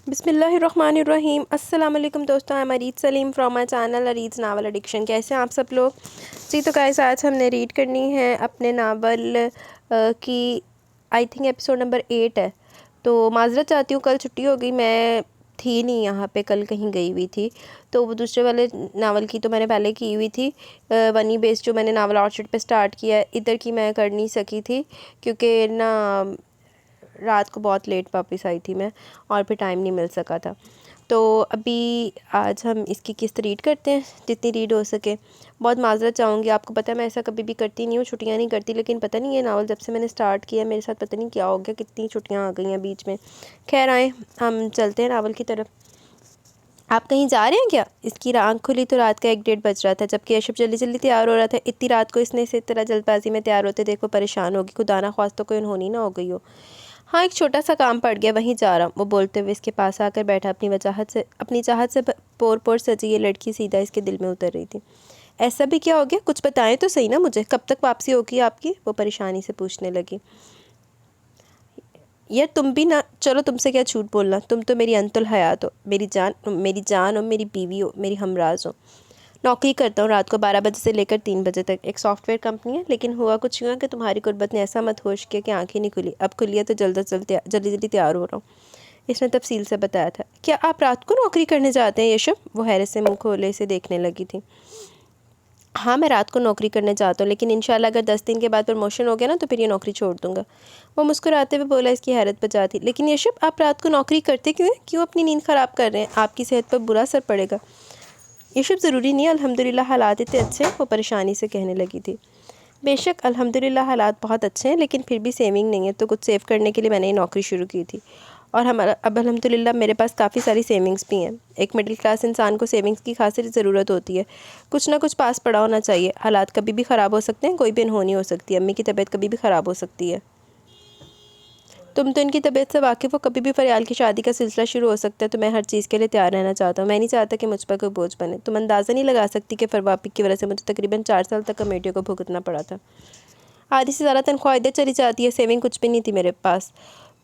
बिस्मिल्लाहिर्रहमानिर्रहीम। अस्सलाम वालेकुम दोस्तों, I'm Areej Salim from my channel Areej novel addiction. कैसे हैं आप सब लोग जी। तो गाइस आज हमने रीड करनी है अपने नावल की आई थिंक एपिसोड नंबर 8 है। तो माज़रत चाहती हूँ, कल छुट्टी हो गई, मैं थी नहीं यहाँ पे, कल कहीं गई हुई थी। तो वो दूसरे वाले नावल की तो मैंने पहले की हुई थी, वनी बेस्ड जो मैंने नावल ऑर्चिड पे स्टार्ट किया है। इधर की मैं कर नहीं सकी थी क्योंकि ना रात को बहुत लेट वापस आई थी मैं, और फिर टाइम नहीं मिल सका था। तो अभी आज हम इसकी किस्त रीड करते हैं जितनी रीड हो सके। बहुत माज़रत चाहूँगी, आपको पता है मैं ऐसा कभी भी करती नहीं हूँ, छुट्टियाँ नहीं करती, लेकिन पता नहीं ये नावल जब से मैंने स्टार्ट किया मेरे साथ पता नहीं क्या हो गया, कितनी छुट्टियाँ आ गई हैं बीच में। खैर आए हम चलते हैं नावल की तरफ। आप कहीं जा रहे हैं क्या? इसकी आँख खुली तो रात का 1-1:30 बज रहा था, जबकि यशब जल्दी जल्दी तैयार हो रहा था। इतनी रात को इसने इस तरह जल्दबाजी में तैयार होते देखो परेशान होगी, खुदा ना ख्वास्ता कोई अनहोनी ना हो गई हो। हाँ, एक छोटा सा काम पड़ गया, वहीं जा रहा हूँ, वो बोलते हुए इसके पास आकर बैठा। अपनी चाहत से पोर पोर सजी ये लड़की सीधा इसके दिल में उतर रही थी। ऐसा भी क्या हो गया, कुछ बताएं तो सही ना मुझे, कब तक वापसी होगी आपकी? वो परेशानी से पूछने लगी। यार तुम भी ना, चलो तुमसे क्या झूठ बोलना, तुम तो मेरी अंतुल हयात हो, मेरी जान हो, मेरी बीवी हो, मेरी हमराज हो। नौकरी करता हूँ रात को 12 बजे से लेकर 3 बजे तक, एक सॉफ्टवेयर कंपनी है। लेकिन हुआ कुछ यूँ कि तुम्हारी गुर्बत ने ऐसा मदहोश किया कि आंखें नहीं खुली। अब खुली है तो जल्दी जल्दी तैयार हो रहा हूँ। इसने तफसील से बताया था। क्या आप रात को नौकरी करने जाते हैं यशब? वो हैरत से मुँह खोले से देखने लगी थी। हाँ, मैं रात को नौकरी करने जाता हूँ, लेकिन इंशाल्लाह अगर 10 दिन के बाद प्रमोशन हो गया ना तो फिर ये नौकरी छोड़ दूँगा। वो मुस्कुराते हुए बोला। इसकी हैरत बचा थी। लेकिन यशब आप रात को नौकरी करते क्यों हैं? क्यों अपनी नींद ख़राब कर रहे हैं? आपकी सेहत पर बुरा असर पड़ेगा। यशब ज़रूरी नहीं है, अल्हम्दुलिल्लाह हालात इतने अच्छे हैं, वो परेशानी से कहने लगी थी। बेशक अल्हम्दुलिल्लाह हालात बहुत अच्छे हैं, लेकिन फिर भी सेविंग नहीं है, तो कुछ सेव करने के लिए मैंने ये नौकरी शुरू की थी। और हमारा अब अल्हम्दुलिल्लाह मेरे पास काफ़ी सारी सेविंग्स भी हैं। एक मिडिल क्लास इंसान को सेविंग्स की खासी ज़रूरत होती है। कुछ ना कुछ पास पड़ा होना चाहिए। हालात कभी भी ख़राब हो सकते हैं, कोई भी अनहोनी हो सकती है। अम्मी की तबीयत कभी भी ख़राब हो सकती है। तुम तो इनकी तबीयत से वाकिफ़ हो, कभी भी फरियाल की शादी का सिलसिला शुरू हो सकता है, तो मैं हर चीज़ के लिए तैयार रहना चाहता हूँ। मैं नहीं चाहता कि मुझ पर कोई बोझ बने। तुम अंदाज़ा नहीं लगा सकती कि फरवापी की वजह से मुझे तकरीबन 4 साल तक कमेटियों को भुगतना पड़ा था। आधी से ज़्यादा तनख्वाह इधर चली जाती है, सेविंग कुछ भी नहीं थी मेरे पास।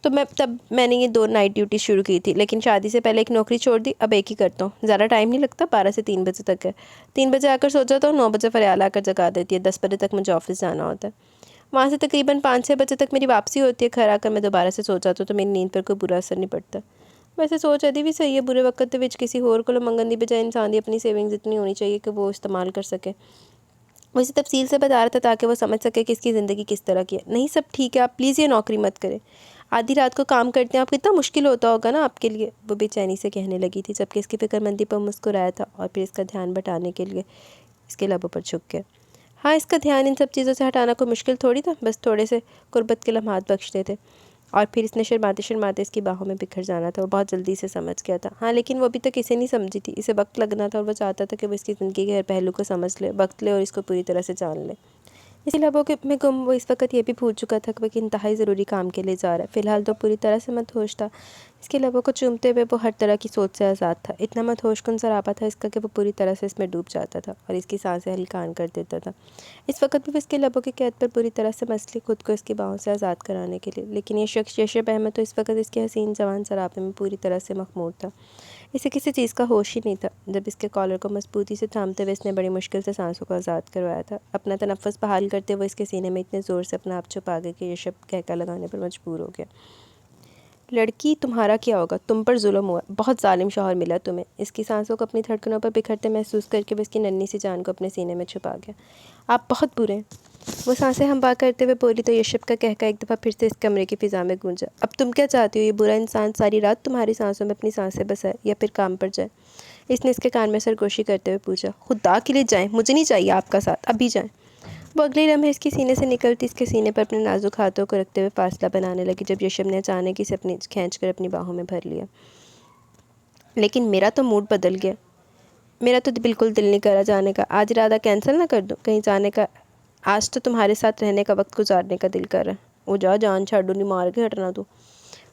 तो मैंने ये 2 नाइट ड्यूटी शुरू की थी, लेकिन शादी से पहले एक नौकरी छोड़ दी, अब एक ही करता हूँ। ज़्यादा टाइम नहीं लगता, 12 से 3 बजे तक है। 3 बजे आकर सो जाता हूँ, 9 बजे फरियाल आकर जगा देती है, 10 बजे तक मुझे ऑफिस जाना होता है। वहाँ से तकरीबन 5-6 बजे तक मेरी वापसी होती है। घर आकर मैं दोबारा से सो जाती हूँ, तो मेरी नींद पर कोई बुरा असर नहीं पड़ता। वैसे सोच यदि भी सही है, बुरे वक्त के विच किसी होर को मंगन दी बजाय इंसान की अपनी सेविंग्स इतनी होनी चाहिए कि वो इस्तेमाल कर सके। वो इसे तफसील से बता रहा था ताकि वो समझ सके कि इसकी ज़िंदगी किस तरह की है। नहीं सब ठीक है, आप प्लीज़ ये नौकरी मत करें। आधी रात को काम करते हैं आप, कितना मुश्किल होता होगा ना आपके लिए, वो बेचैनी से कहने लगी थी, जबकि इसकी फिक्रमंदी पर मुस्कुराया था और फिर इसका ध्यान बटाने के लिए इसके लबों पर झुक गया। हाँ, इसका ध्यान इन सब चीज़ों से हटाना कोई मुश्किल थोड़ी था, बस थोड़े से कुर्बत के लम्हात बख्शते थे। और फिर इसने शर्माते शर्माते इसकी बाहों में बिखर जाना था। वो बहुत जल्दी से समझ गया था। हाँ, लेकिन वो अभी तक इसे नहीं समझी थी। इसे वक्त लगना था और वो चाहता था कि वो इसकी ज़िंदगी के हर पहलू को समझ ले, वक्त ले और इसको पूरी तरह से जान ले। इसी लबों के में गुम वो इस वक्त ये भी भूल चुका था कि वो इंतहाई ज़रूरी काम के लिए जा रहा है। फ़िलहाल तो पूरी तरह से मदहोश था। इसके लबों को चूमते हुए वो हर तरह की सोच से आज़ाद था। इतना मदहोशकुन सरापा था इसका कि वो पूरी तरह से इसमें डूब जाता था और इसकी सांसें हल्कान कर देता था। इस वक्त भी वो इसके लबों की कैद पर पूरी तरह से मसली खुद को इसकी बाहों से आज़ाद कराने के लिए। लेकिन ये शख्स यशब अहमद तो इस वक्त इसके हसीन जवान सरापे में पूरी तरह से मखमूर था। इसे किसी चीज़ का होश ही नहीं था। जब इसके कॉलर को मजबूती से थामते हुए इसने बड़ी मुश्किल से सांसों को आज़ाद करवाया था। अपना तनफ़्फ़ुस बहाल करते हुए इसके सीने में इतने ज़ोर से अपना आप छुपा गया कि यशब कहका लगाने पर मजबूर हो गया। लड़की तुम्हारा क्या होगा, तुम पर जुल्म हुआ, बहुत जालिम शौहर मिला तुम्हें। इसकी सांसों को अपनी धड़कनों पर बिखरते महसूस करके वो इसकी नन्ही सी जान को अपने सीने में छुपा गया। आप बहुत बुरे हैं, वो सांसें हम्बा करते हुए बोली। तो यशब का कहका एक दफ़ा फिर से इस कमरे की फ़िज़ा में गूंजा। अब तुम क्या चाहती हो, ये बुरा इंसान सारी रात तुम्हारी सांसों में अपनी सांसें बसाए या फिर काम पर जाए? इसने इसके कान में सरगोशी करते हुए पूछा। खुदा के लिए जाएं, मुझे नहीं चाहिए आपका साथ, अभी जाएं। वो अगले लम्हे इसके सीने से निकलती इसके सीने पर अपने नाजुक हाथों को रखते हुए फासला बनाने लगी, जब यशब ने अचानक इसे अपनी खींच कर अपनी बाहों में भर लिया। लेकिन मेरा तो मूड बदल गया, मेरा तो बिल्कुल दिल नहीं करा जाने का। आज इरादा कैंसिल ना कर दूँ कहीं जाने का? आज तो तुम्हारे साथ रहने का, वक्त गुजारने का दिल कर रहा है। वो जा, जान छाड़ू, नहीं मार के हटना तू।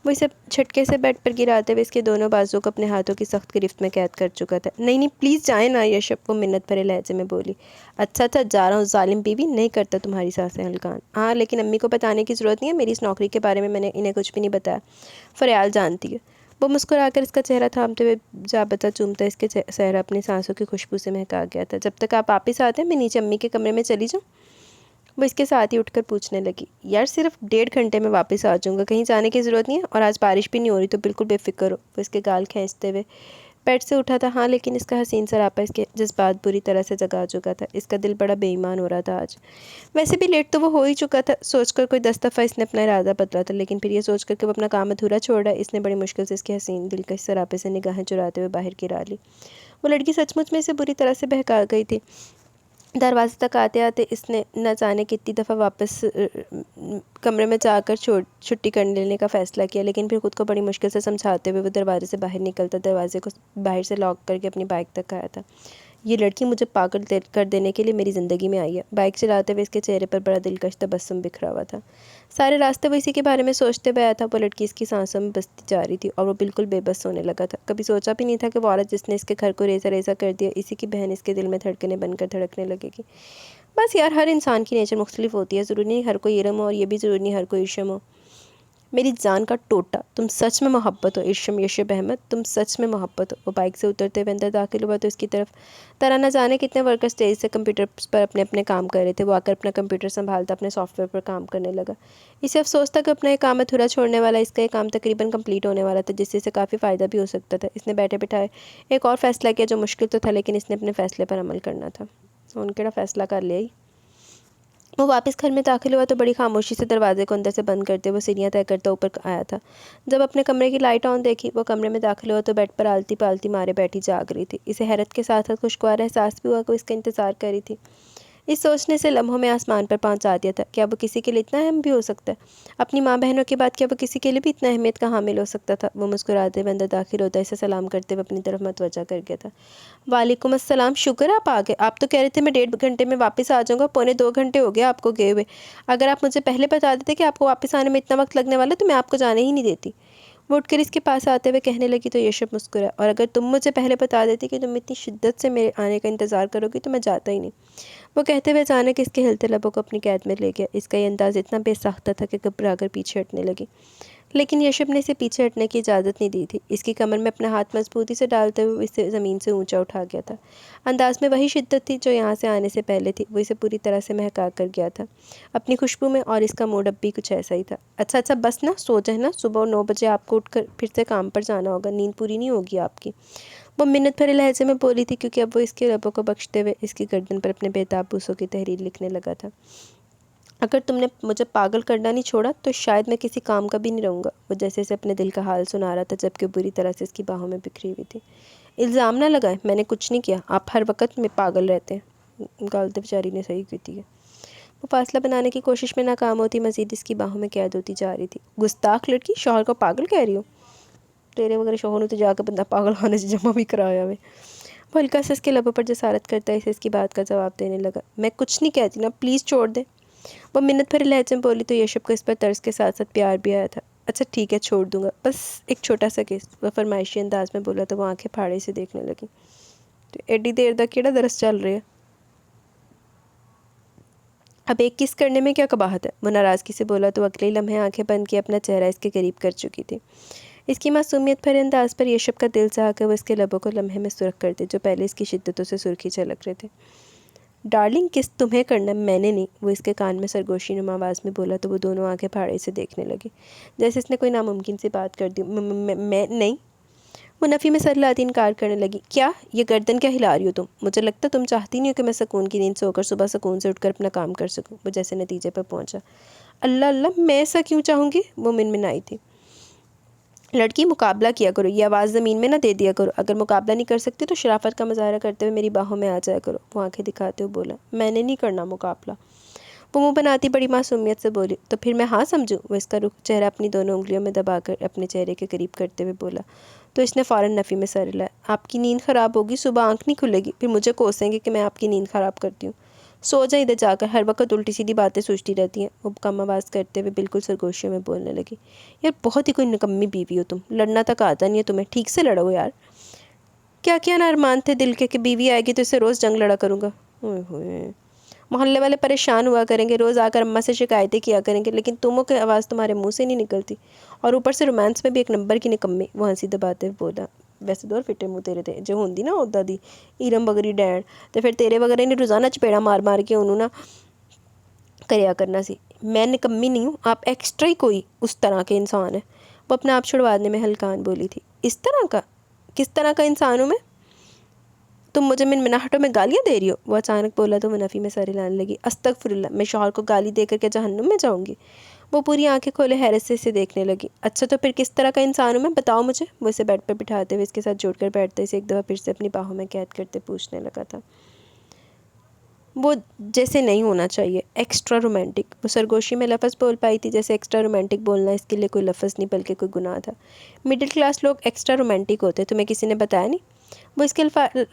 वो इसे झटके से बेड पर गिराते हुए इसके दोनों बाजुओं को अपने हाथों की सख्त गिरफ्त में कैद कर चुका था। नहीं नहीं प्लीज़ जाए ना यशब, वो मिन्नत भरे लहजे में बोली। अच्छा अच्छा जा रहा हूँ, जालिम बीवी, नहीं करता तुम्हारी सांसें हल्कान। हाँ, लेकिन अम्मी को बताने की ज़रूरत नहीं है मेरी इस नौकरी के बारे में, मैंने इन्हें कुछ भी नहीं बताया। फरियाल जानती है। वो मुस्कुराकर इसका चेहरा थामते हुए जा बता चूमता इसके चेहरा अपनी सांसों की खुशबू से महका गया था। जब तक आप वापिस आते हैं मैं नीचे अम्मी के कमरे में चली जाऊँ? वो इसके साथ ही उठकर पूछने लगी। यार सिर्फ 1.5 घंटे में वापस आ जाऊँगा, कहीं जाने की ज़रूरत नहीं है, और आज बारिश भी नहीं हो रही तो बिल्कुल बेफिक्र हो। वो इसके गाल खींचते हुए बेड से उठा था। हाँ, लेकिन इसका हसीन सरापा इसके जज्बात बुरी तरह से जगा चुका था। इसका दिल बड़ा बेईमान हो रहा था आज। वैसे भी लेट तो वो हो ही चुका था। सोचकर कोई 10 दफ़ा इसने अपना इरादा बदला था, लेकिन फिर ये सोचकर कि वो अपना काम अधूरा छोड़ रहा है, इसने बड़ी मुश्किल से इसके हसीन दिल के सरापे से निगाहें चुराते हुए बाहर गिरा ली। वो लड़की सचमुच में इसे बुरी तरह से बहका गई थी। दरवाजे तक आते आते इसने न जाने कितनी दफ़ा वापस कमरे में जाकर छुट्टी कर लेने का फ़ैसला किया, लेकिन फिर खुद को बड़ी मुश्किल से समझाते हुए वो दरवाजे से बाहर निकलता, दरवाजे को बाहर से लॉक करके अपनी बाइक तक आया था। ये लड़की मुझे पागल कर देने के लिए मेरी ज़िंदगी में आई है। बाइक चलाते हुए इसके चेहरे पर बड़ा दिलकश तबस्सुम बिखरा हुआ था। सारे रास्ते वो इसी के बारे में सोचते हुए आया था। वो लड़की इसकी सांसों में बसती जा रही थी और वो बिल्कुल बेबस होने लगा था। कभी सोचा भी नहीं था कि वो औरत जिसने इसके घर को रेजा रेजा कर दिया, इसी की बहन इसके दिल में धड़कने बनकर धड़कने लगेगी। बस यार, हर इंसान की नेचर मुख्तलिफ होती है। ज़रूरी नहीं हर कोई इरम हो, और ये भी ज़रूरी नहीं हर कोई इर्शम हो। मेरी जान का टोटा, तुम सच में मोहब्बत हो इर्शम यशब अहमद, तुम सच में मोहब्बत हो। वो बाइक से उतरते हुए अंदर दाखिल हुआ तो इसकी तरफ तरह न जाने कितने वर्कर स्टेज से कंप्यूटर पर अपने अपने काम कर रहे थे। वो आकर अपना कंप्यूटर संभालता अपने सॉफ्टवेयर पर काम करने लगा। इसे अफसोस था कि अपना ये काम अधूरा छोड़ने वाला। इसका ये काम तकरीबन कंप्लीट होने वाला था, जिससे इसे काफ़ी फ़ायदा भी हो सकता था। इसने बैठे बिठाए एक और फ़ैसला किया जो मुश्किल तो था, लेकिन इसने अपने फ़ैसले पर अमल करना था। उनका फ़ैसला कर लिया ही। वो वापस घर में दाखिल हुआ तो बड़ी खामोशी से दरवाजे को अंदर से बंद करते वो सीढ़ियाँ तय करता ऊपर आया था। जब अपने कमरे की लाइट ऑन देखी, वो कमरे में दाखिल हुआ तो बेड पर आलती पालती मारे बैठी जाग रही थी। इसे हैरत के साथ साथ खुशगवार एहसास भी हुआ कि वो इसका इंतज़ार कर रही थी। इस सोचने से लम्हों में आसमान पर पहुंचा दिया था। क्या वो किसी के लिए इतना अहम भी हो सकता है? अपनी माँ बहनों के बाद क्या वो किसी के लिए भी इतना अहमियत का हामिल हो सकता था? वो मुस्कुराते हुए अंदर दाखिल होता इसे सलाम करते हुए अपनी तरफ मतवजा कर गया था। वालेकुम अस्सलाम, शुक्र आप आ गए। आप तो कह रहे थे मैं 1.5 घंटे में वापस आ जाऊँगा, पौने 2 घंटे हो गए आपको गए हुए। अगर आप मुझे पहले बता देते कि आपको वापस आने में इतना वक्त लगने वाला तो मैं आपको जाने ही नहीं देती। वो उठकर इसके पास आते हुए कहने लगी तो यशब मुस्कुरा, और अगर तुम मुझे पहले बता देती कि तुम इतनी शिद्दत से मेरे आने का इंतज़ार करोगी तो मैं जाता ही नहीं। वो कहते हुए अचानक इसके हिलते लबों को अपनी कैद में ले गया। इसका ये अंदाज़ इतना बेसाख्ता था कि घबरा कर पीछे हटने लगी, लेकिन यशब ने इसे पीछे हटने की इजाज़त नहीं दी थी। इसकी कमर में अपना हाथ मजबूती से डालते हुए इसे ज़मीन से ऊंचा उठा गया था। अंदाज में वही शिद्दत थी जो यहाँ से आने से पहले थी। वो इसे पूरी तरह से महका कर गया था अपनी खुशबू में, और इसका मूड अब भी कुछ ऐसा ही था। अच्छा अच्छा, बस ना, सो जाए ना, सुबह 9 बजे आपको उठकर फिर से काम पर जाना होगा, नींद पूरी नहीं होगी आपकी। वो मिन्नत भरे लहजे में बोली थी, क्योंकि अब वो इसके लबों को बख्शते हुए इसकी गर्दन पर अपने बेताब बूसों की तहरीर लिखने लगा था। अगर तुमने मुझे पागल करना नहीं छोड़ा तो शायद मैं किसी काम का भी नहीं रहूँगा। वो जैसे से अपने दिल का हाल सुना रहा था, जबकि बुरी तरह से इसकी बाहों में बिखरी हुई थी। इल्ज़ाम ना लगाए, मैंने कुछ नहीं किया, आप हर वक्त में पागल रहते हैं। गालते बेचारी ने सही की थी। वो फासला बनाने की कोशिश में नाकाम होती मजीद इसकी बाहों में कैद होती जा रही थी। गुस्ताख लड़की, शौहर को पागल कह रही हो? तेरे वगैरह शौहर ने तो जाकर बंदा पागल खाने से जमा भी कराया हुआ। वो हल्का से इसके लबों पर जसारत करता है इसे इसकी बात का जवाब देने लगा। मैं कुछ नहीं कहती ना, प्लीज़ छोड़ दे। वो मिन्नत भरे लहजे में बोली तो यशब को इस पर तर्स के साथ साथ प्यार भी आया था। अच्छा ठीक है, छोड़ दूंगा, बस एक छोटा सा केस। वह फरमाइशी अंदाज में बोला तो वो आंखें फाड़े से देखने लगी। तो एडी देर तक केड़ा दरस चल रही है? अब एक किस करने में क्या कबाहत है? वो नाराज़गी से बोला तो अगले लम्हे आंखें बंद किए अपना चेहरा इसके करीब कर चुकी थी। इसकी मासूमियत भरे अंदाज पर यशब का दिल चाह कर वो इसके लबों को लम्हे में सुर्ख करते जो पहले इसकी शिद्दतों से सुर्खी छलक रहे थे। डार्लिंग, किस तुम्हें करना, मैंने नहीं। वो इसके कान में सरगोशी नुमा आवाज़ में बोला तो वो दोनों आंखें फाड़े से देखने लगी, जैसे इसने कोई नामुमकिन सी बात कर दी। मैं नहीं। वो नफ़ी में सर हिलाती इनकार करने लगी। क्या ये गर्दन क्या हिला रही हो तुम? मुझे लगता तुम चाहती नहीं हो कि मैं सुकून की नींद सोकर सुबह सुकून से उठकर अपना काम कर सकूं। वो जैसे नतीजे पर पहुंचा। अल्लाह अल्लाह, मैं ऐसा क्यों चाहूँगी? वो मिनमिनाई थी। लड़की, मुकाबला किया करो, ये आवाज़ ज़मीन में ना दे दिया करो। अगर मुकाबला नहीं कर सकती तो शराफत का मुजाहरा करते हुए मेरी बाहों में आ जाया करो। वो आंखें दिखाते हुए बोला। मैंने नहीं करना मुकाबला। वो मुंह बनाती बड़ी मासूमियत से बोली। तो फिर मैं हाँ समझूं? वो इसका रुख चेहरा अपनी दोनों उंगलियों में दबाकर अपने चेहरे के करीब करते हुए बोला तो इसने फ़ौरन नफ़ी में सर हिलाया। आपकी नींद ख़राब होगी, सुबह आँख नहीं खुलेगी, फिर मुझे कोसेंगे कि मैं आपकी नींद ख़राब करती हूँ। सो जा इधर जाकर, हर वक्त उल्टी सीधी बातें सोचती रहती हैं। वो कम आवाज़ करते हुए बिल्कुल सरगोशियों में बोलने लगी। यार बहुत ही कोई निकम्मी बीवी हो तुम, लड़ना तक आता नहीं है तुम्हें, ठीक से लड़ो यार। क्या क्या ना अरमान थे दिल के कि बीवी आएगी तो इसे रोज़ जंग लड़ा करूँगा। ओए होए। मोहल्ले वाले परेशान हुआ करेंगे, रोज़ आकर अम्मा से शिकायतें किया करेंगे, लेकिन तुमों की आवाज़ तुम्हारे मुंह से नहीं निकलती, और ऊपर से रोमांस में भी एक नंबर की निकम्मी। वो हंसी दबाते हुए बोला, वैसे तो और फिटे मुँह तेरे थे, जो होंगी ना उदा दी ईरम बगरी डैड, तो फिर तेरे वगैरह ने रोज़ाना चपेड़ा मार मार के उन्होंने ना करया करना सी। मैं निकम्मी नहीं हूँ, आप एक्स्ट्रा ही कोई उस तरह के इंसान है। वो अपना आप छुड़वाने में हल्कान बोली थी। इस तरह का? किस तरह का इंसान हूँ मैं? तुम मुझे मिनमिनाहटों में गालियाँ दे रही हो? वो अचानक बोला तो मुनफ़ी में सर हिलाने लगी। अस्तगफिरुल्लाह, मैं शौहर को गाली देकर के जहन्नुम में जाऊँगी? वो पूरी आंखें खोले हैरत से इसे देखने लगी। अच्छा तो फिर किस तरह का इंसान हूँ मैं, बताओ मुझे। वो इसे बेड पर बिठाते हुए इसके साथ जोड़कर बैठते, इसे एक दफ़ा फिर से अपनी बाहों में कैद करते पूछने लगा था। वो जैसे नहीं होना चाहिए, एक्स्ट्रा रोमांटिक। वो सरगोशी में लफ्ज़ बोल पाई थी जैसे एक्स्ट्रा रोमांटिक बोलना इसके लिए कोई लफ्ज़ नहीं बल्कि कोई गुनाह था। मिडिल क्लास लोग एक्स्ट्रा रोमांटिक होते, तुम्हें किसी ने बताया नहीं? वो इसके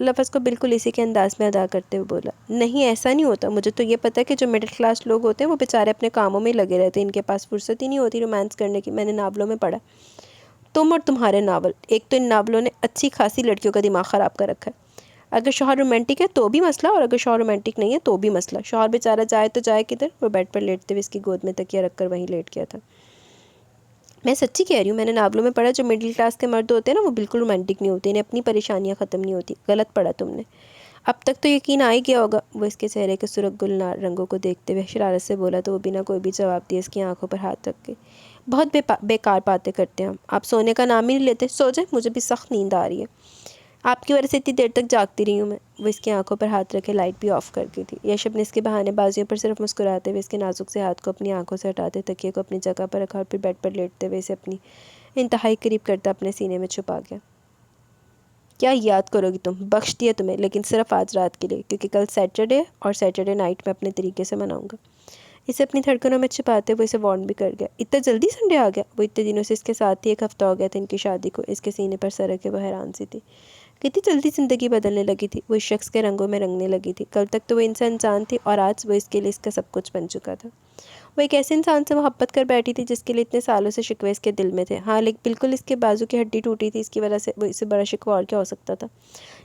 लफ्ज़ को बिल्कुल इसी के अंदाज में अदा करते हुए बोला, नहीं ऐसा नहीं होता, मुझे तो ये पता है कि जो मिडिल क्लास लोग होते हैं वो बेचारे अपने कामों में लगे रहते हैं, इनके पास फुर्सत ही नहीं होती रोमांस करने की। मैंने नावलों में पढ़ा। तुम और तुम्हारे नावल, एक तो इन नावलों ने अच्छी खासी लड़कियों का दिमाग ख़राब कर रखा है। अगर शौहर रोमांटिक है तो भी मसला, और अगर शौहर रोमांटिक नहीं है तो भी मसला। शौहर बेचारा जाए तो जाए किधर? वो बेड पर लेटते हुए इसकी गोद में तकिया रखकर वहीं लेट गया था। मैं सच्ची कह रही हूँ, मैंने नावलों में पढ़ा जो मिडिल क्लास के मर्द होते हैं ना वो बिल्कुल रोमांटिक नहीं होते, इन्हें अपनी परेशानियाँ ख़त्म नहीं होती। गलत पढ़ा तुमने। अब तक तो यकीन आ ही गया होगा। वो इसके चेहरे के सुर्ख गुलनार रंगों को देखते हुए शरारत से बोला तो वो बिना कोई भी जवाब दिए इसकी आंखों पर हाथ रख के, बहुत बेकार बातें करते हैं आप सोने का नाम ही नहीं लेते। सो जाए, मुझे भी सख्त नींद आ रही है। आपकी वजह से इतनी देर तक जागती रही हूँ मैं। वो इसकी आंखों पर हाथ रखे लाइट भी ऑफ कर दी थी। यशब ने इसके बहाने बाजुओं पर सिर्फ मुस्कुराते हुए इसके नाजुक से हाथ को अपनी आंखों से हटाते तकिए को अपनी जगह पर रखा और फिर बेड पर लेटते हुए इसे अपनी इंतहाई करीब करता अपने सीने में छुपा गया। क्या याद करोगी तुम? बख्श दिया तुम्हें, लेकिन सिर्फ आज रात के लिए, क्योंकि कल सैटरडे है और सैटरडे नाइट में अपने तरीके से मनाऊंगा। इसे अपनी धड़कनों में छिपाते हुए इसे वार्न भी कर गया। इतना जल्दी संडे आ गया? वो इतने दिनों से इसके साथ ही, एक हफ्ता हो गया था इनकी शादी को। इसके सीने पर सर रखे वो हैरान सी थी। कितनी जल्दी ज़िंदगी बदलने लगी थी। वो इस शख्स के रंगों में रंगने लगी थी। कल तक तो वो इनसे अनजान थी और आज वो इसके लिए इसका सब कुछ बन चुका था। वो एक ऐसे इंसान से मोहब्बत कर बैठी थी जिसके लिए इतने सालों से शिकवे इसके दिल में थे। हाँ, लेकिन बिल्कुल इसके बाजू की हड्डी टूटी थी, इसकी वजह से वो इससे बड़ा शिकवा और क्या हो सकता था।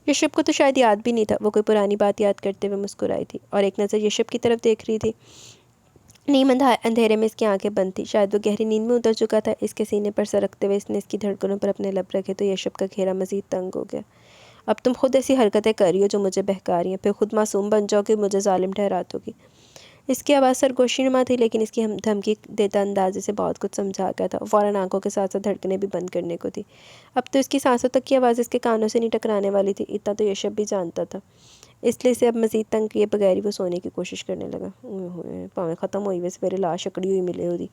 यशब को तो शायद याद भी नहीं था। वो कोई पुरानी बात याद करते हुए मुस्कुराई थी और एक नज़र यशब की तरफ देख रही थी। नीम अंधेरे में इसकी आंखें बंद थी। शायद वो गहरी नींद में उतर चुका था। इसके सीने पर सर रखते हुए इसने इसकी धड़कनों पर अपने लब रखे तो यशब का घेरा मज़ीद तंग हो गया। अब तुम खुद ऐसी हरकतें कर रही हो जो मुझे बहका रही हैं, फिर खुद मासूम बन जाओगी, मुझे जालिम ठहरा दोगी। इसकी आवाज़ सरगोशीनुमा थी, लेकिन इसकी हम धमकी देता अंदाज से बहुत कुछ समझा गया था। फ़ौरन आंखों के साथ साथ धड़कनें भी बंद करने को थी। अब तो इसकी सांसों तक की आवाज़ इसके कानों से नहीं टकराने वाली थी। इतना तो यशब भी जानता था, इसलिए इसे अब मज़ीद तंग किए बगैर ही वो सोने की कोशिश करने लगा। भावें ख़त्म हुई वे सवेरे लाश अकड़ी हुई मिले होती।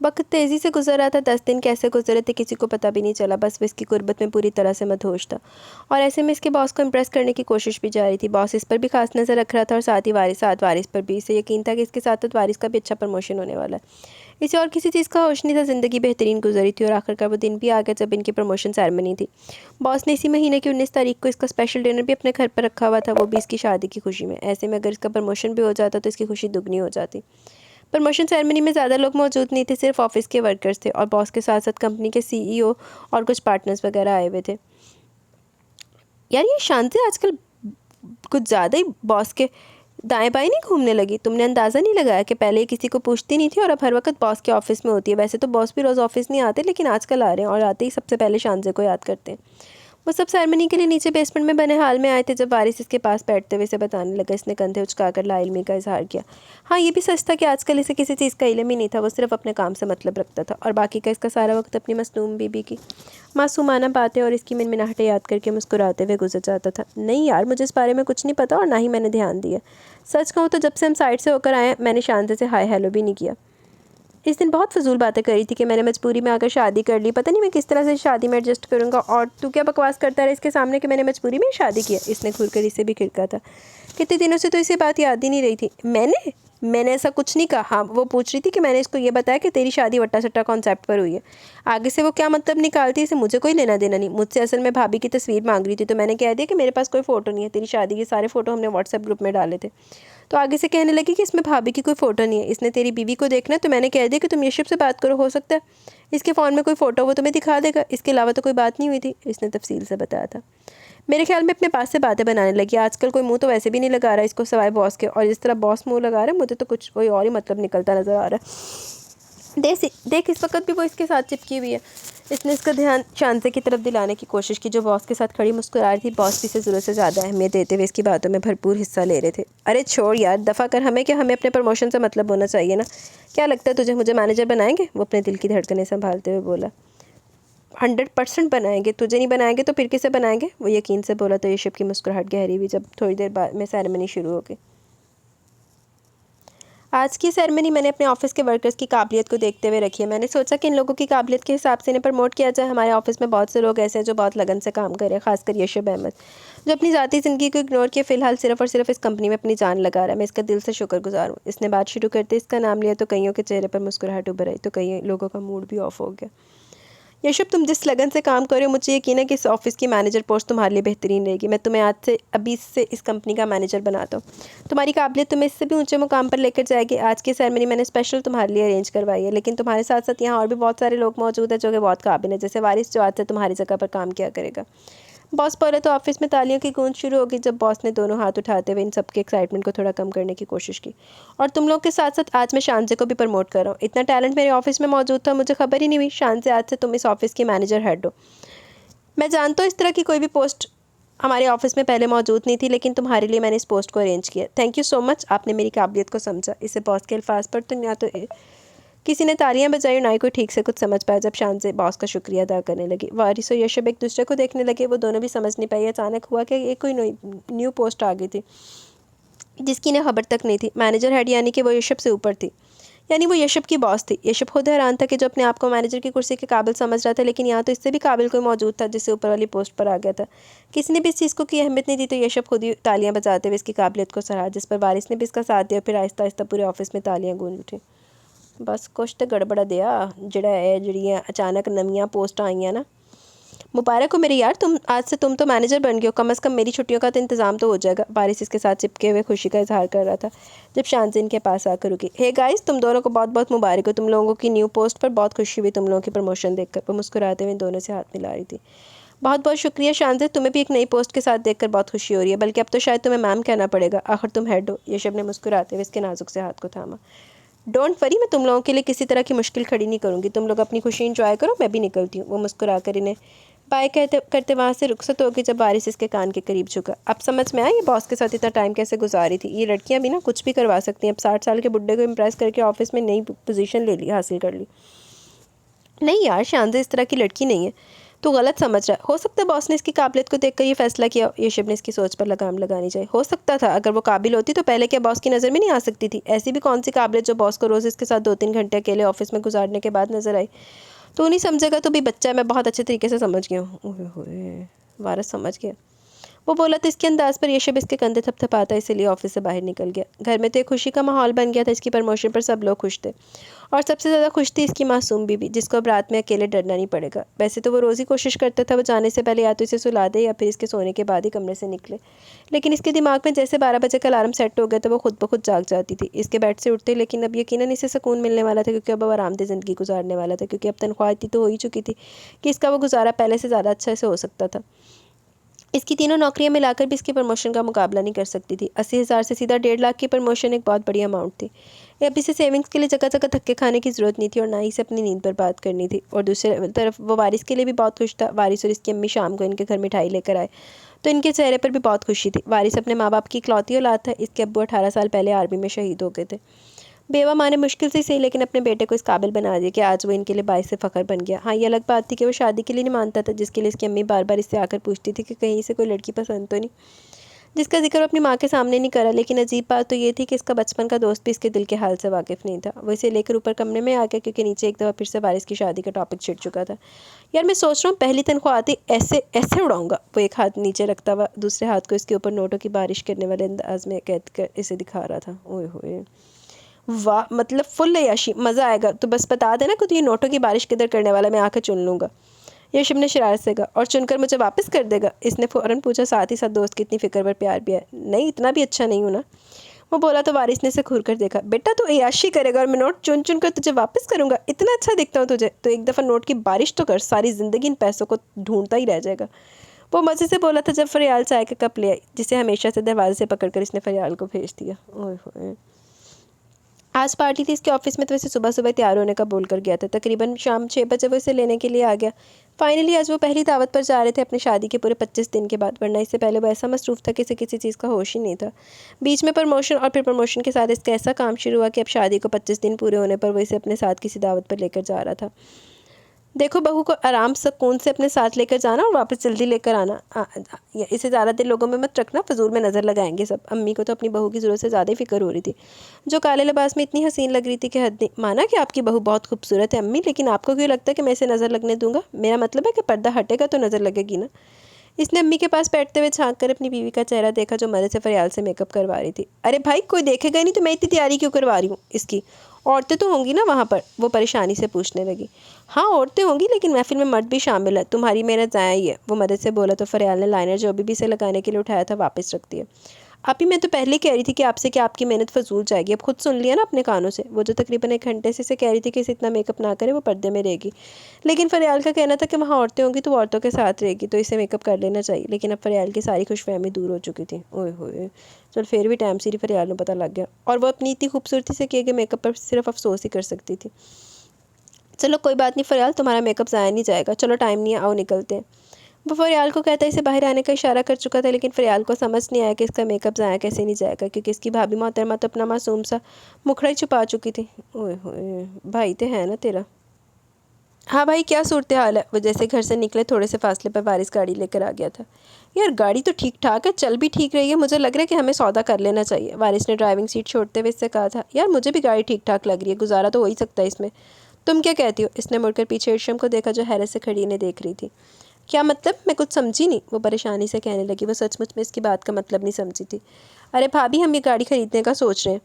वक्त तेज़ी से गुजर रहा था। 10 दिन कैसे गुजरे थे किसी को पता भी नहीं चला। बस वो इसकी गुर्बत में पूरी तरह से मदहोश था और ऐसे में इसके बॉस को इम्प्रेस करने की कोशिश भी जारी थी। बॉस इस पर भी खास नज़र रख रहा था और साथ ही वारिस पर भी। इसे यकीन था कि इसके साथ साथ वारिस का भी अच्छा प्रमोशन होने वाला है। इसे और किसी चीज़ का होश नहीं था। ज़िंदगी बेहतरीन गुजरी थी और आखिरकार वो दिन भी आ गया जब इनकी प्रमोशन सेरेमनी थी। बॉस ने इसी महीने की 19 तारीख को इसका स्पेशल डिनर भी अपने घर पर रखा हुआ था, वो भी इसकी शादी की खुशी में। ऐसे में अगर इसका प्रमोशन भी हो जाता तो इसकी खुशी दुगनी हो जाती। प्रमोशन सेरेमनी में ज़्यादा लोग मौजूद नहीं थे, सिर्फ ऑफिस के वर्कर्स थे और बॉस के साथ साथ कंपनी के सीईओ और कुछ पार्टनर्स वगैरह आए हुए थे। यार ये शांति आजकल कुछ ज़्यादा ही बॉस के दाएं बाएं नहीं घूमने लगी। तुमने अंदाज़ा नहीं लगाया कि पहले किसी को पूछती नहीं थी और अब हर वक्त बॉस के ऑफिस में होती है। वैसे तो बॉस भी रोज़ ऑफिस नहीं आते, लेकिन आजकल आ रहे हैं और आते ही सबसे पहले शांजे को याद करते हैं। वो सब सेरेमनी के लिए नीचे बेसमेंट में बने हाल में आए थे जब वारिस इसके पास बैठते हुए इसे बताने लगा। इसने कंधे उचकाकर लाइल्मी का इजहार किया। हाँ, ये भी सच था कि आजकल इसे किसी चीज़ का इल्म ही नहीं था। वो सिर्फ अपने काम से मतलब रखता था और बाकी का इसका सारा वक्त अपनी मसनूम बीबी की मासूमाना बातें और इसकी मिनमिनाहटें याद करके मुस्कुराते हुए गुजर जाता था। नहीं यार, मुझे इस बारे में कुछ नहीं पता और ना ही मैंने ध्यान दिया। सच कहूँ तो जब से हम साइड से होकर आए मैंने शांति से हाय हेलो भी नहीं किया। इस दिन बहुत फजूल बातें करी थी कि मैंने मजबूरी में आकर शादी कर ली। पता नहीं मैं किस तरह से शादी में एडजस्ट करूँगा, और तू क्या बकवास करता रहा इसके सामने कि मैंने मजबूरी में शादी किया। इसने घूरकर इसे भी खिड़का था। कितने दिनों से तो इसे बात याद ही नहीं रही थी। मैंने ऐसा कुछ नहीं कहा। हाँ, वो पूछ रही थी कि मैंने इसको ये बताया कि तेरी शादी वट्टा सट्टा कॉन्सेप्ट पर हुई है। आगे से वो क्या मतलब निकालती है इसे मुझे कोई लेना देना नहीं। मुझसे असल में भाभी की तस्वीर मांग रही थी तो मैंने कह दिया कि मेरे पास कोई फ़ोटो नहीं है। तेरी शादी के सारे फ़ोटो हमने व्हाट्सएप ग्रुप में डाले थे। तो आगे से कहने लगी कि इसमें भाभी की कोई फ़ोटो नहीं है, इसने तेरी बीवी को देखना है। तो मैंने कह दिया कि तुम यशब से बात करो, हो सकता है इसके फ़ोन में कोई फ़ोटो वो तुम्हें दिखा देगा। इसके अलावा तो कोई बात नहीं हुई थी, इसने तफसील से बताया था। मेरे ख्याल में अपने पास से बातें बनाने लगी। आजकल कोई मुंह तो वैसे भी नहीं लगा रहा इसको सिवाय बॉस के, और जिस तरह बॉस मुंह लगा रहा है मुझे तो कुछ कोई और ही मतलब निकलता नज़र आ रहा है। देख इस वक्त भी वो इसके साथ चिपकी हुई है। इसने इसका ध्यान शांति की तरफ दिलाने की कोशिश की, जो बॉस के साथ खड़ी मुस्कुरा रही थी। बॉस भी इसे ज़रूरत से ज़्यादा अहमियत देते हुए इसकी बातों में भरपूर हिस्सा ले रहे थे। अरे छोड़ यार, दफ़ा कर, हमें क्या, हमें अपने प्रमोशन से मतलब होना चाहिए ना। क्या लगता है तुझे मुझे मैनेजर बनाएंगे? वो अपने दिल की धड़कनें संभालते हुए बोला। 100% बनाएंगे। तुझे नहीं बनाएंगे तो फिर किसे बनाएंगे? वो यकीन से बोला तो ऋषभ की मुस्कुराहट गहरी हुई जब थोड़ी देर बाद में सेरेमनी शुरू हो गई। आज की सेरेमनी मैंने अपने ऑफिस के वर्कर्स की काबिलियत को देखते हुए रखी है। मैंने सोचा कि इन लोगों की काबिलियत के हिसाब से इन्हें प्रमोट किया जाए। हमारे ऑफिस में बहुत से लोग ऐसे हैं जो बहुत लगन से काम कर रहे हैं, खासकर ऋषभ अहमद, जो अपनी ज़ाती ज़िंदगी को इग्नोर किए फ़िलहाल सिर्फ और सिर्फ इस कंपनी में अपनी जान लगा रहा है। मैं इसका दिल से शुक्रगुजार हूँ। इसने बात शुरू करते इसका नाम लिया तो कईयों के चेहरे पर मुस्कुराहट उभर आई, तो कई लोगों का मूड भी ऑफ हो गया। यशब, तुम जिस लगन से काम कर रहे हो, मुझे यकीन है कि इस ऑफिस की मैनेजर पोस्ट तुम्हारे लिए बेहतरीन रहेगी। मैं तुम्हें आज से अभी से इस कंपनी का मैनेजर बनाता हूँ। तुम्हारी काबिलियत तुम्हें इससे भी ऊंचे मुकाम पर लेकर जाएगी। आज की सेरेमनी मैंने स्पेशल तुम्हारे लिए अरेंज करवाई है, लेकिन तुम्हारे साथ साथ यहाँ और भी बहुत सारे लोग मौजूद हैं जो कि बहुत काबिल हैं, जैसे वारिस जो आज से तुम्हारी जगह पर काम किया करेगा। बॉस बोले तो ऑफिस में तालियों की गूंज शुरू होगी जब बॉस ने दोनों हाथ उठाते हुए इन सबके एक्साइटमेंट को थोड़ा कम करने की कोशिश की। और तुम लोग के साथ साथ आज मैं शांजे को भी प्रमोट कर रहा हूँ। इतना टैलेंट मेरे ऑफिस में मौजूद था, मुझे खबर ही नहीं हुई। शांजे, आज से तुम इस ऑफिस की मैनेजर हेड हो। मैं जानता हूँ इस तरह की कोई भी पोस्ट हमारे ऑफिस में पहले मौजूद नहीं थी, लेकिन तुम्हारे लिए मैंने इस पोस्ट को अरेंज किया। थैंक यू सो मच, आपने मेरी काबिलियत को समझा। इसे बॉस के अल्फाज पर तो या तो किसी ने तालियां बजाई और ना ही कोई ठीक से कुछ समझ पाया। जब शान से बॉस का शुक्रिया अदा करने लगी, वारिस और यशब एक दूसरे को देखने लगे। वो दोनों भी समझ नहीं पाए अचानक हुआ कि एक कोई न्यू पोस्ट आ गई थी जिसकी इन्हें खबर तक नहीं थी। मैनेजर हेड यानी कि वो यशब से ऊपर थी, यानी वो यशब की बॉस थी। यशब खुद हैरान था कि जो अपने आप को मैनेजर की कुर्सी के काबिल समझ रहा था, लेकिन यहाँ तो इससे भी काबिल कोई मौजूद था जिससे ऊपर वाली पोस्ट पर आ गया था। किसी ने भी इस चीज़ को की अहमियत नहीं दी, तो यशब खुद ही तालियां बजाते हुए इसकी काबिलियत को सराहा, जिस पर वारिस ने भी इसका साथ दिया। फिर आहिस्ता आहिस्ता पूरे ऑफिस में तालियां गूंज उठी। बस कुछ तो गड़बड़ा दिया जड़ा है जड़ियाँ अचानक नवियाँ पोस्ट आईयां ना। मुबारक हो मेरे यार, तुम तो मैनेजर बन गए हो। कम से कम मेरी छुट्टियों का तो इंतजाम तो हो जाएगा। बारिश इसके साथ चिपके हुए खुशी का इजहार कर रहा था जब शांति इनके पास आकर रुकी। हे गाइस, तुम दोनों को बहुत बहुत मुबारक हो। तुम लोगों की न्यू पोस्ट पर बहुत खुशी हुई तुम लोगों की प्रमोशन देखकर। वो मुस्कुराते हुए दोनों से हाथ मिला रही थी। बहुत बहुत शुक्रिया शांति, तुम्हें भी एक नई पोस्ट के साथ देखकर बहुत खुशी हो रही है। बल्कि अब तो शायद तुम्हें मैम कहना पड़ेगा, आखिर तुम हेड हो। यशब ने मुस्कुराते हुए इसके नाजुक से हाथ को थामा। डोंट वरी, मैं तुम लोगों के लिए किसी तरह की मुश्किल खड़ी नहीं करूँगी। तुम लोग अपनी खुशी इंजॉय करो, मैं भी निकलती हूँ। वो मुस्कुरा कर इन्हें बाय कहते करते वहाँ से रुखसत हो गई जब बारिश इसके कान के करीब झुका। अब समझ में आया ये बॉस के साथ इतना टाइम कैसे गुजारी थी। ये लड़कियाँ भी ना कुछ भी करवा सकती हैं। अब 60 साल के बुड्ढे को इम्प्रेस करके ऑफिस में नई पोजीशन ले ली, हासिल कर ली। नहीं यार, शानदार इस तरह की लड़की नहीं है, तो गलत समझ रहा है। हो सकता है बॉस ने इसकी काबिलियत को देखकर ये फैसला किया। यशब ने इसकी सोच पर लगाम लगानी चाहिए। हो सकता था, अगर वो काबिल होती तो पहले क्या बॉस की नज़र में नहीं आ सकती थी। ऐसी भी कौन सी काबिलियत जो बॉस को रोज़ इसके साथ 2-3 घंटे अकेले ऑफिस में गुजारने के बाद नजर आई। तो नहीं समझेगा तो भी बच्चा है, मैं बहुत अच्छे तरीके से समझ गया हूँ। ओए होए, वारस समझ गया। वो बोला तो इसके अंदाज पर यशब इसके कंधे थपथपाता इसलिए ऑफिस से बाहर निकल गया। घर में तो एक खुशी का माहौल बन गया था। इसकी प्रमोशन पर सब लोग खुश थे, और सबसे ज़्यादा खुश थी इसकी मासूम बीबी, जिसको अब रात में अकेले डरना नहीं पड़ेगा। वैसे तो वो रोज़ ही कोशिश करता था वो जाने से पहले या तो इसे सुला दे या फिर इसके सोने के बाद ही कमरे से निकले, लेकिन इसके दिमाग में जैसे 12 बजे का अलार्म सेट हो गया तो वो खुद ब खुद जाग जाती थी इसके बेड से उठते। लेकिन अब यकीनन इसे सुकून मिलने वाला था, क्योंकि अब वो आरामदेह ज़िंदगी गुजारने वाला था, क्योंकि अब तनख्वाह इतनी तो हो ही चुकी थी कि इसका वो गुजारा पहले से ज़्यादा अच्छा से हो सकता था। इसकी तीनों नौकरियां मिलाकर भी इसकी प्रमोशन का मुकाबला नहीं कर सकती थी। 80,000 से सीधा 1.5 लाख की प्रमोशन एक बहुत बड़ी अमाउंट थी। अब इसे सेविंग्स के लिए जगह जगह धक्के खाने की ज़रूरत नहीं थी, और ना ही इसे अपनी नींद बर्बाद करनी थी। और दूसरी तरफ वो वारिस के लिए भी बहुत खुश था। वारिस और इसकी अम्मी शाम को इनके घर मिठाई लेकर आए तो इनके चेहरे पर भी बहुत खुशी थी। वारिस अपने माँ बाप की इकलौती औलाद था। इसके अब्बू 18 साल पहले आर्मी में शहीद हो गए थे। बेवा माँ ने मुश्किल से सही लेकिन अपने बेटे को इस काबिल बना दिया कि आज वो इनके लिए बाइस से फ़ख्र बन गया। हाँ, ये अलग बात थी कि वो शादी के लिए नहीं मानता था, जिसके लिए इसकी अम्मी बार बार इससे आकर पूछती थी कि कहीं इसे कोई लड़की पसंद तो नहीं, जिसका जिक्र वो अपनी माँ के सामने नहीं करा। लेकिन अजीब बात तो ये थी कि इसका बचपन का दोस्त भी इसके दिल के हाल से वाकिफ़ नहीं था। वो इसे लेकर ऊपर कमरे में आ गया, क्योंकि नीचे एक दफ़ा फिर से वारिस की शादी का टॉपिक छिड़ चुका था। यार, मैं सोच रहा हूँ पहली तनख्वाह आती ऐसे ऐसे उड़ाऊंगा। वो एक हाथ नीचे रखता हुआ दूसरे हाथ को इसके ऊपर नोटों की बारिश करने वाले अंदाज में कैद कर इसे दिखा रहा था। ओए होए, वाह, मतलब फुल अय्याशी, मज़ा आएगा। तो बस बता देना कि तू ये नोटों की बारिश किधर करने वाला, मैं आकर चुन लूँगा। यशब ने शरारत से कहा। और चुनकर मुझे वापस कर देगा? इसने फ़ौरन पूछा, साथ ही साथ दोस्त की इतनी फिक्र पर प्यार भी है। नहीं, इतना भी अच्छा नहीं हूँ ना। वो बोला तो वारिस ने इसे घूर कर देखा। बेटा, तू अय्याशी करेगा और मैं नोट चुन चुन कर तुझे वापस करूँगा? इतना अच्छा दिखता हूँ तुझे तो एक दफ़ा नोट की बारिश तो कर, सारी ज़िंदगी इन पैसों को ढूंढता ही रह जाएगा। वो मज़े से बोला था जब फरियाल चाय का कप ले आई, जिसे हमेशा से दरवाजे से पकड़कर इसने फरियाल को भेज दिया। ओए होए। आज पार्टी थी इसके ऑफिस में, तो वैसे सुबह सुबह तैयार होने का बोल कर गया था। तकरीबन शाम 6 बजे वो इसे लेने के लिए आ गया। फाइनली आज वो पहली दावत पर जा रहे थे अपनी शादी के पूरे 25 दिन के बाद, वरना इससे पहले वो ऐसा मसरूफ़ था कि इसे किसी चीज़ का होश ही नहीं था। बीच में प्रमोशन और फिर प्रमोशन के साथ इसका ऐसा काम शुरू हुआ कि अब शादी को 25 दिन पूरे होने पर वो इसे अपने साथ किसी दावत पर लेकर जा रहा था। देखो, बहू को आराम सुकून से अपने साथ लेकर जाना और वापस जल्दी लेकर आना। इसे ज़्यादा देर लोगों में मत रखना, फजूल में नज़र लगाएंगे सब। अम्मी को तो अपनी बहू की ज़रूरत से ज़्यादा ही फिक्र हो रही थी, जो काले लिबास में इतनी हसीन लग रही थी कि हद नहीं। माना कि आपकी बहू बहुत खूबसूरत है अम्मी, लेकिन आपको क्यों लगता है कि मैं इसे नज़र लगने दूंगा? मेरा मतलब है कि पर्दा हटेगा तो नज़र लगेगी ना। इसने अम्मी के पास बैठते हुए झांक कर अपनी बीवी का चेहरा देखा, जो मदद से फरियाल से मेकअप करवा रही थी। अरे भाई, कोई देखेगा नहीं तो मैं इतनी तैयारी क्यों करवा रही हूँ इसकी? औरतें तो होंगी ना वहाँ पर, वो परेशानी से पूछने लगी। हाँ औरतें होंगी, लेकिन महफिल में मर्द भी शामिल है, तुम्हारी मेहनत ज़ाया ही है, वो मदद से बोला। तो फरियाल ने लाइनर जो अभी भी इसे लगाने के लिए उठाया था वापस रख दिया। अभी मैं तो पहले कह रही थी कि आपसे कि आपकी मेहनत फजूल जाएगी, अब खुद सुन लिया ना अपने कानों से। वो जो तकरीबन 1 घंटे से इसे कह रही थी कि इसे इतना मेकअप ना करे, वो पर्दे में रहेगी। लेकिन फरियाल का कहना था कि वहाँ औरतें होंगी तो वो औरतों के साथ रहेगी, तो इसे मेकअप कर लेना चाहिए। लेकिन अब फरियाल की सारी खुशफहमी दूर हो चुकी थी। ओए होए, चल फिर भी टाइम से ही फरियाल को पता लग गया, और वो अपनी इतनी खूबसूरती से किए गए मेकअप पर सिर्फ अफसोस ही कर सकती थी। चलो कोई बात नहीं फरियाल, तुम्हारा मेकअप ज़ाया नहीं जाएगा, चलो टाइम नहीं है, आओ निकलते हैं। वो फरियाल को कहता इसे बाहर आने का इशारा कर चुका था, लेकिन फरियाल को समझ नहीं आया कि इसका मेकअप ज़ाया कैसे नहीं जाएगा, क्योंकि इसकी भाभी मोहतरमा तो अपना मासूम सा मुखड़ा ही छुपा चुकी थी। ओए होए, भाई तो है ना तेरा। हाँ भाई, क्या सूरत हाल है? वो जैसे घर से निकले थोड़े से फासले पर वारिस गाड़ी लेकर आ गया था। यार गाड़ी तो ठीक ठाक है, चल भी ठीक रही है, मुझे लग रहा है कि हमें सौदा कर लेना चाहिए, वारिस ने ड्राइविंग सीट छोड़ते हुए इससे कहा था। यार मुझे भी गाड़ी ठीक ठाक लग रही है, गुजारा तो हो ही सकता है इसमें। तुम क्या कहती हो? इसने मुड़कर पीछे इरशम को देखा, जो हैरत से खड़ी इन्हें देख रही थी। क्या मतलब? मैं कुछ समझी नहीं, वो परेशानी से कहने लगी। वो सचमुच में इसकी बात का मतलब नहीं समझी थी। अरे भाभी, हम ये गाड़ी खरीदने का सोच रहे हैं।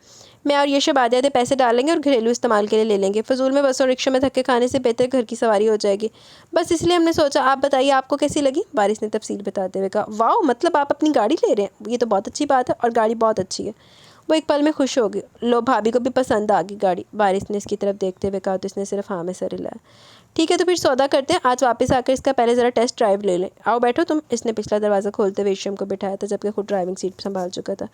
मैं और यशब आधे आधे पैसे डालेंगे और घरेलू इस्तेमाल के लिए ले लेंगे। फजूल में बस और रिक्शा में धक्के खाने से बेहतर घर की सवारी हो जाएगी। बस इसलिए हमने सोचा। आप बताइए आपको कैसी लगी? बारिश ने तफसील बताते हुए कहा। वाह, मतलब आप अपनी गाड़ी ले रहे हैं? ये तो बहुत अच्छी बात है, और गाड़ी बहुत अच्छी है। वो एक पल में खुश हो गई। लो, भाभी को भी पसंद आ गई गाड़ी, बारिश ने इसकी तरफ देखते हुए कहा। तो इसने सिर्फ हाँ में सर हिलाया। ठीक है, तो फिर सौदा करते हैं। आज वापस आकर इसका पहले ज़रा टेस्ट ड्राइव ले लें। आओ बैठो तुम। इसने पिछला दरवाज़ा खोलते हुए इशम को बिठाया था, जबकि खुद ड्राइविंग सीट संभाल चुका था।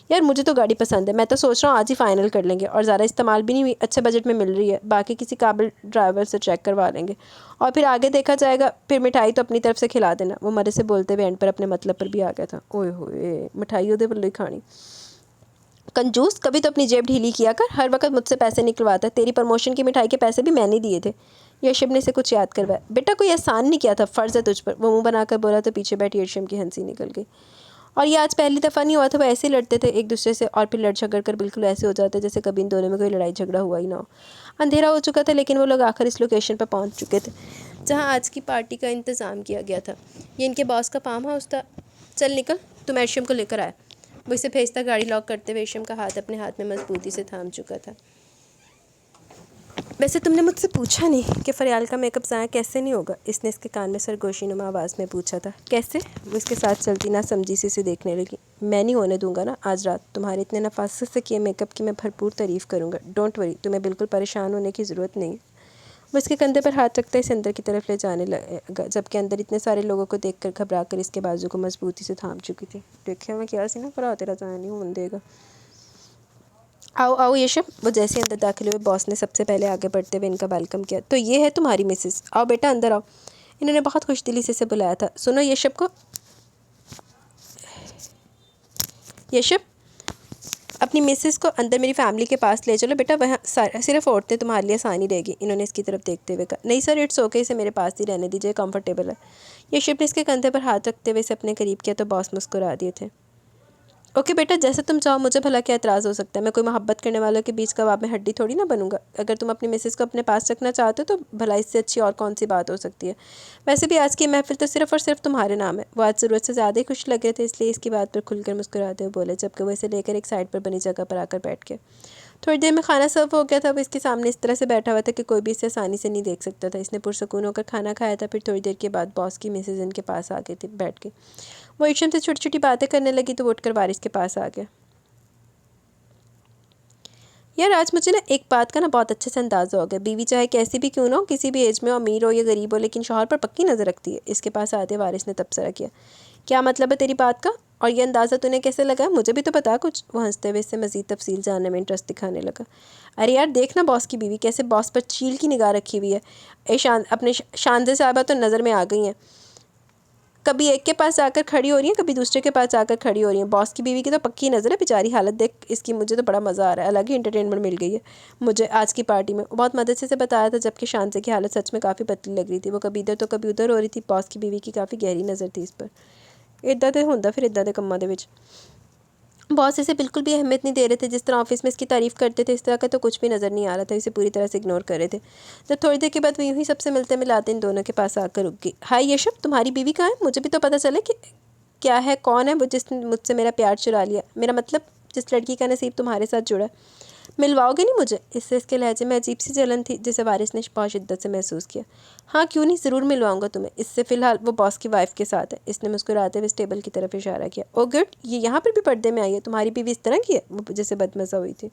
यार मुझे तो गाड़ी पसंद है, मैं तो सोच रहा हूँ आज ही फाइनल कर लेंगे, और ज़्यादा इस्तेमाल भी नहीं हुई, अच्छे बजट में मिल रही है। बाकी किसी काबिल ड्राइवर से चेक करवा लेंगे, और फिर आगे देखा जाएगा। फिर मिठाई तो अपनी तरफ से खिला देना। वो मरे से बोलते हुए एंड पर अपने मतलब पर भी आ गया था। ओए होए, मिठाई उधर पर खानी। कंजूस, कभी तो अपनी जेब ढीली किया कर, हर वक्त मुझसे पैसे निकलवाता। तेरी प्रमोशन की मिठाई के पैसे भी मैंने दिए थे। यशब ने से कुछ याद करवाया। बेटा कोई एहसान नहीं किया था, फ़र्ज़ है तुझ पर, वो मुंह बनाकर बोला। तो पीछे बैठी यशम की हंसी निकल गई। और ये आज पहली दफ़ा नहीं हुआ था, वो ऐसे ही लड़ते थे एक दूसरे से, और फिर लड़ झगड़ कर बिल्कुल ऐसे हो जाते जैसे कभी इन दोनों में कोई लड़ाई झगड़ा हुआ ही ना हो। अंधेरा हो चुका था, लेकिन वो लोग आखिर इस लोकेशन पर पहुंच चुके थे जहां आज की पार्टी का इंतज़ाम किया गया था। ये इनके बॉस का फार्म हाउस था। चल निकल, तुम एशम को लेकर आए। वो इसे भेजता गाड़ी लॉक करते हुए एशम का हाथ अपने हाथ में मजबूती से थाम चुका था। वैसे तुमने मुझसे पूछा नहीं कि फरियाल का मेकअप ज़ाया कैसे नहीं होगा? इसने इसके कान में सरगोशीनुमा आवाज़ में पूछा था। कैसे? वो इसके साथ चलती ना समझी से इसे देखने लगी। मैं नहीं होने दूंगा ना आज रात। तुम्हारे इतने नफासत से किए मेकअप की मैं भरपूर तारीफ़ करूँगा। डोंट वरी, तुम्हें बिल्कुल परेशान होने की ज़रूरत नहीं। वो इसके कंधे पर हाथ रखते इसे अंदर की तरफ ले जाने लगा, जबकि अंदर इतने सारे लोगों को देखकर घबरा कर इसके बाजू को मजबूती से थाम चुकी थी। देखिए मैं क्या सी ना पर तेरा ज़ाया नहीं होने देगा। आओ आओ यशब। वो जैसे अंदर दाखिल हुए, बॉस ने सबसे पहले आगे बढ़ते हुए इनका वेलकम किया। तो ये है तुम्हारी मिसेस, आओ बेटा अंदर आओ। इन्होंने बहुत खुशदिली से इसे बुलाया था। सुनो यशब को, यशब अपनी मिसेस को अंदर मेरी फैमिली के पास ले चलो बेटा, वहाँ सिर्फ औरतें तुम्हारे लिए आसानी रहेगी। इन्होंने इसकी तरफ देखते हुए कहा। नहीं सर, इट्स ओके, इसे मेरे पास ही रहने दीजिए, कंफर्टेबल है। यशब ने इसके कंधे पर हाथ रखते हुए इसे अपने करीब किया, तो बॉस मुस्कुरा दिए थे। ओके बेटा, जैसे तुम चाहो, मुझे भला क्या एतराज़ हो सकता है? मैं कोई मोहब्बत करने वालों के बीच कबाब में हड्डी थोड़ी ना बनूंगा। अगर तुम अपनी मिसेस को अपने पास रखना चाहते हो तो भला इससे अच्छी और कौन सी बात हो सकती है? वैसे भी आज की महफिल तो सिर्फ और सिर्फ तुम्हारे नाम है। वो आज ज़रूरत से ज़्यादा ही खुश लग रहे थे, इसलिए इसकी बात पर खुलकर मुस्कुराते हुए बोले, जबकि वो इसे लेकर एक साइड पर बनी जगह पर आकर बैठ गए। थोड़ी देर में खाना सर्व हो गया था। वो इसके सामने इस तरह से बैठा हुआ था कि कोई भी इसे आसानी से नहीं देख सकता था। इसने पुरसकून होकर खाना खाया था। फिर थोड़ी देर के बाद बॉस की मिसेज इनके पास आ गई थी, बैठ के। वो इशम से छोटी छोटी बातें करने लगी, तो वो उठकर वारिस के पास आ गया। यार आज मुझे ना एक बात का ना बहुत अच्छे से अंदाज़ा हो गया, बीवी चाहे कैसी भी क्यों ना हो, किसी भी एज में हो, अमीर हो या गरीब हो, लेकिन शौहर पर पक्की नज़र रखती है। इसके पास आते वारिस ने तबसरा किया, क्या मतलब है तेरी बात का, और ये अंदाज़ा तूने कैसे लगाया, मुझे भी तो बता कुछ। वो हंसते हुए इससे मज़ीद तफसील जानने में इंटरेस्ट दिखाने लगा। अरे यार देखना बॉस की बीवी कैसे बॉस पर चील की निगाह रखी हुई है। अपने शानजे साहबा तो नज़र में आ गई हैं, कभी एक के पास आकर खड़ी हो रही है, कभी दूसरे के पास आकर खड़ी हो रही है। बॉस की बीवी की तो पक्की नज़र है, बेचारी हालत देख इसकी, मुझे तो बड़ा मज़ा आ रहा है, अलग ही इंटरटेनमेंट मिल गई है मुझे आज की पार्टी में। बहुत मदद से बताया था, जबकि शानसे की हालत सच में काफ़ी पतली लग रही थी। वो कभी इधर तो कभी उधर हो रही थी। बॉस की बीवी की काफ़ी गहरी नज़र थी इस पर। इदा तो होंदा फिर इदा दे कम्मां दे विच। बॉस इसे बिल्कुल भी अहमियत नहीं दे रहे थे। जिस तरह ऑफिस में इसकी तारीफ़ करते थे, इस तरह का तो कुछ भी नज़र नहीं आ रहा था। इसे पूरी तरह से इग्नोर कर रहे थे। तो थोड़ी देर के बाद वो यूँ ही सबसे मिलते मिलाते इन दोनों के पास आकर रुक गई। हाय यशब, तुम्हारी बीवी कहाँ है, मुझे भी तो पता चले कि क्या है, कौन है वो जिसने मुझसे मेरा प्यार चुरा लिया, मेरा मतलब जिस लड़की का नसीब तुम्हारे साथ जुड़ा। मिलवाओगे नहीं मुझे। इससे इसके लहजे में अजीब सी जलन थी, जिसे वारिस ने बहुत शिद्दत से महसूस किया। हाँ क्यों नहीं, ज़रूर मिलवाऊंगा तुम्हें। इससे फ़िलहाल वो बॉस की वाइफ के साथ है। इसने मुस्कुराते हुए इस टेबल की तरफ इशारा किया। ओ गुड, ये यहाँ पर भी पर्दे में आई है। तुम्हारी बीवी इस तरह की है, वो जैसे बदमज़ा हुई थी।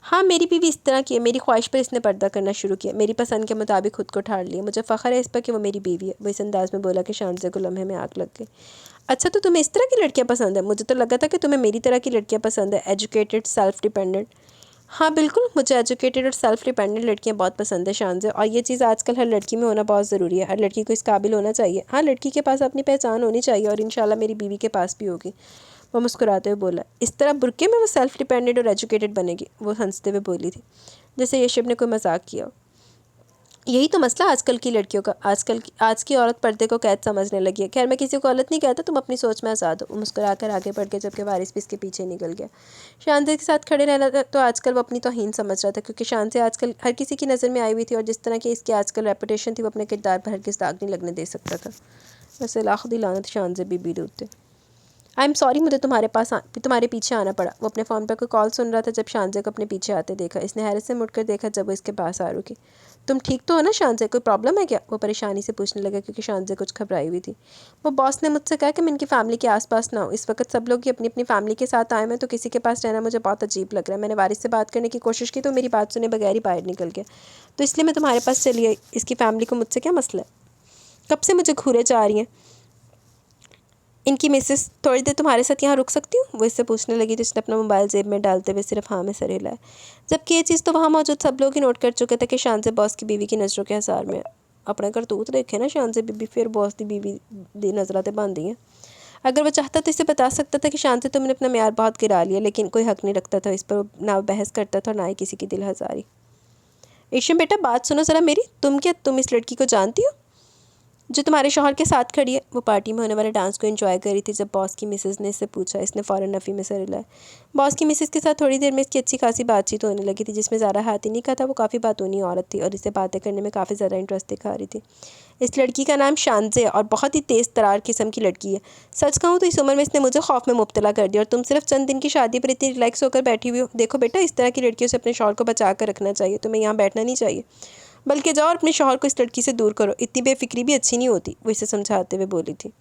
हाँ मेरी बीवी इस तरह की है। मेरी ख्वाहिश पर इसने पर्दा करना शुरू किया, मेरी पसंद के मुताबिक खुद को ठाड़ लिया। मुझे फ़ख्र है इस पर कि वो मेरी बीवी है। वो इस अंदाज़ में बोला कि शानज़े को लम्हे में आग लग गई। अच्छा तो तुम्हें इस तरह की लड़कियाँ पसंद है, मुझे तो लगा था कि तुम्हें मेरी तरह की लड़कियाँ पसंद है, एजुकेटेड, सेल्फ डिपेंडेंट। हाँ बिल्कुल, मुझे एजुकेटेड और सेल्फ डिपेंडेंट लड़कियाँ बहुत पसंद है शानज़े, और ये चीज़ आजकल हर लड़की में होना बहुत ज़रूरी है। हर लड़की को इस काबिल होना चाहिए। हाँ लड़की के पास अपनी पहचान होनी चाहिए, और इंशाल्लाह मेरी बीवी के पास भी होगी। वो मुस्कुराते हुए बोला। इस तरह बुरके में वो सेल्फ डिपेंडेंट और एजुकेटेड बनेगी। वो हंसते हुए बोली थी, जैसे यशब ने कोई मजाक किया हो। यही तो मसला आजकल की लड़कियों का। आज की औरत पर्दे को कैद समझने लगी है। खैर मैं किसी को गलत नहीं कहता, तुम अपनी सोच में आज़ाद हो। वो मुस्कुराकर आगे बढ़ गए, जबकि वारिस भी इसके पीछे निकल गया। शानज़े के साथ खड़े रहना था तो आजकल वो अपनी तौहीन समझ रहा था, क्योंकि शानज़े आजकल हर किसी की नज़र में आई हुई थी, और जिस तरह की इसकी आजकल रेपुटेशन थी, वो अपने किरदार पर हरगिज़ दाग नहीं लगने दे सकता था। वैसे लाख दी लानत शानज़े बीबी होते। आई एम सॉरी, मुझे तुम्हारे पीछे आना पड़ा। वो अपने फ़ोन पर कोई कॉल सुन रहा था जब शानज़े को अपने पीछे आते देखा। इसने हैरत से मुड़कर देखा जब वो इसके पास आ रुकी। तुम ठीक तो हो ना शानज़े, कोई प्रॉब्लम है क्या, वो परेशानी से पूछने लगा, क्योंकि शानज़े कुछ घबराई हुई थी। वो बॉस ने मुझसे कहा कि मैं इनकी फ़ैमिली के आसपास ना हूँ। इस वक्त सब लोग ही अपनी अपनी फ़ैमिली के साथ आए हैं, तो किसी के पास रहना मुझे बहुत अजीब लग रहा है। मैंने वारिस से बात करने की कोशिश की तो मेरी बात सुने बगैर ही बाहर निकल गया, तो इसलिए मैं तुम्हारे पास चली आई। इसकी फ़ैमिली को मुझसे क्या मसला है, कब से मुझे घूरे जा रही हैं इनकी मिसेस। थोड़ी देर तुम्हारे साथ यहाँ रुक सकती हूँ, वो इससे पूछने लगी, तो इसने अपना मोबाइल जेब में डालते हुए सिर्फ हाँ में सर हिलाया। जबकि ये चीज़ तो वहाँ मौजूद सब लोग ही नोट कर चुके थे कि शानज़े बॉस की बीवी की नज़रों के हज़ार में। अपने करतूत देखे ना शानज़े बीबी, फिर बॉस की बीवी दी नज़राते बांधी हैं। अगर वो चाहता तो इसे बता सकता था कि शानज़े तुमने अपना म्यार बहुत गिरा लिया, लेकिन कोई हक नहीं रखता था इस पर। ना बहस करता था, ना ही किसी की दिल हज़ारी। ईशम बेटा बात सुनो ज़रा मेरी। तुम इस लड़की को जानती हो जो तुम्हारे शौहर के साथ खड़ी है। वो पार्टी में होने वाले डांस को एंजॉय कर रही थी जब बॉस की मिसेज़ ने इससे पूछा। इसने फ़ौरन नफ़ी में सर हिलाया। बॉस की मिसेज़ के साथ थोड़ी देर में इसकी अच्छी खासी बातचीत होने लगी थी, जिसमें ज़्यादा हाथ ही नहीं कहा था। वो काफ़ी बातूनी औरत थी और इसे बातें करने में काफ़ी ज़्यादा इंटरेस्ट दिखा रही थी। इस लड़की का नाम शानज़े और बहुत ही तेज़ तरार किस्म की लड़की है। सच कहूँ तो इस उम्र में इसने मुझे खौफ में मुब्तला कर दिया, और तुम सिर्फ चंद दिन की शादी पर इतनी रिलैक्स होकर बैठी हुई हो। देखो बेटा, इस तरह की लड़कियों से अपने शौहर को बचा कर रखना चाहिए। तुम्हें यहाँ बैठना नहीं चाहिए, बल्कि जाओ और अपने शौहर को इस लड़की से दूर करो। इतनी बेफिक्री भी अच्छी नहीं होती, वो इसे समझाते हुए बोली थी।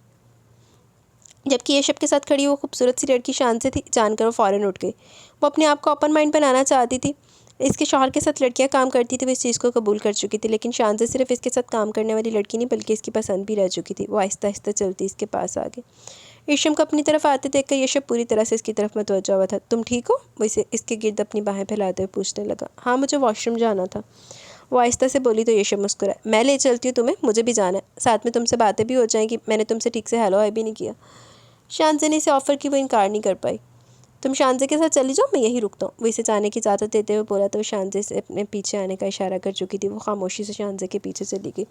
जबकि ये शब के साथ खड़ी वो खूबसूरत सी लड़की शानज़े थी। जानकर वो फ़ौरन उठ गई। वो अपने आप को ओपन माइंड बनाना चाहती थी। इसके शौहर के साथ लड़कियां काम करती थी, वो इस चीज़ को कबूल कर चुकी थी, लेकिन शानज़े सिर्फ इसके साथ काम करने वाली लड़की नहीं बल्कि इसकी पसंद भी रह चुकी थी। वो आहिस्ता आहिस्ता चलती इसके पास आ गई। ईशम को अपनी तरफ आते देखकर ये शब पूरी तरह से इसकी तरफ मतवज्जा हुआ था। तुम ठीक हो, वो इसे इसके गिर्द अपनी बाहें फैलाते हुए पूछने लगा। हाँ मुझे वॉशरूम जाना था, वो आहिस्ता से बोली। तो ये शब मुस्कुराया। मैं ले चलती हूँ तुम्हें, मुझे भी जाना है, साथ में तुमसे बातें भी हो जाएंगी। मैंने तुमसे ठीक से हेलो हाय भी नहीं किया। शानज़े ने इसे ऑफ़र की, वो इनकार नहीं कर पाई। तुम शानज़े के साथ चली जाओ, मैं यहीं रुकता हूँ, वो इसे जाने की इजाज़त देते हुए बोला। तो शानज़े से अपने पीछे आने का इशारा कर चुकी थी। वो खामोशी से शानज़े के पीछे चली गई।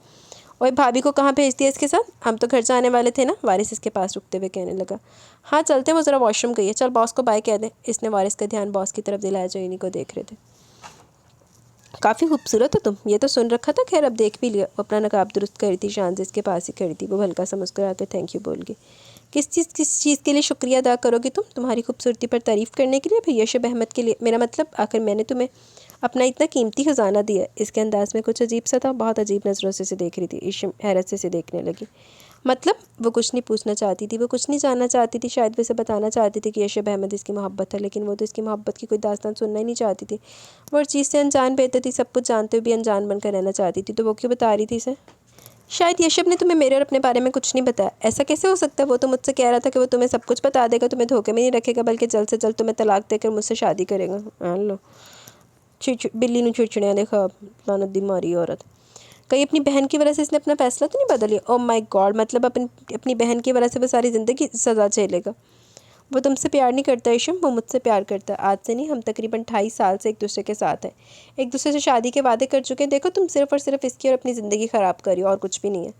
और भाभी को कहाँ भेज दिया इसके साथ, हम तो घर जाने वाले थे ना, वारिस इसके पास रुकते हुए कहने लगा। हाँ चलते, वो ज़रा वॉशरूम गई है, चल बॉस को बाय कह दे। इसने वारिस का ध्यान बॉस की तरफ दिलाया जो इन्हीं को देख रहे थे। काफ़ी खूबसूरत हो तुम, ये तो सुन रखा था, खैर अब देख भी लिया। वो अपना नकाब दुरुस्त करी थी, शानज़े इसके पास ही खड़ी थी। वो हल्का सा मुस्कुराकर थैंक यू बोल गई। किस चीज़ के लिए शुक्रिया अदा करोगे तुम, तुम्हारी खूबसूरती पर तारीफ़ करने के लिए, फिर यशब अहमद के लिए? मेरा मतलब आखिर मैंने तुम्हें अपना इतना कीमती खजाना दिया। इसके अंदाज़ में कुछ अजीब सा था, बहुत अजीब नज़रों से इसे देख रही थी। ईशम हैरत से इसे देखने लगी। मतलब वो कुछ नहीं पूछना चाहती थी, वो कुछ नहीं जानना चाहती थी, शायद वैसे बताना चाहती थी कि यशब अहमद इसकी मोहब्बत है, लेकिन वो तो इसकी मोहब्बत की कोई दास्तान सुनना ही नहीं चाहती थी। वो हर चीज़ से अनजान बेहतर थी, सब कुछ जानते हुए भी अनजान बनकर रहना चाहती थी, तो वो क्यों बता रही थी इसे? शायद यशब ने तुम्हें मेरे और अपने बारे में कुछ नहीं बताया। ऐसा कैसे हो सकता है? वो तो मुझसे कह रहा था कि वो तुम्हें सब कुछ बता देगा, तुम्हें धोखे में नहीं रखेगा, बल्कि जल्द से जल्द तुम्हें तलाक देकर मुझसे शादी करेगा। हाँ लो, बिल्ली ने चिड़चिड़ियाँ देखा, लानत दी मारी औरत। कहीं अपनी बहन की वजह से इसने अपना फैसला तो नहीं बदल लिया? ओह माय गॉड, मतलब अपनी बहन की वजह से वो सारी ज़िंदगी सज़ा झेलेगा। वो तुमसे प्यार नहीं करता ईशम, वो मुझसे प्यार करता है। आज से नहीं, हम तकरीबन 28 साल से एक दूसरे के साथ हैं, एक दूसरे से शादी के वादे कर चुके हैं। देखो तुम सिर्फ और सिर्फ इसकी और अपनी ज़िंदगी ख़राब करी हो, और कुछ भी नहीं है।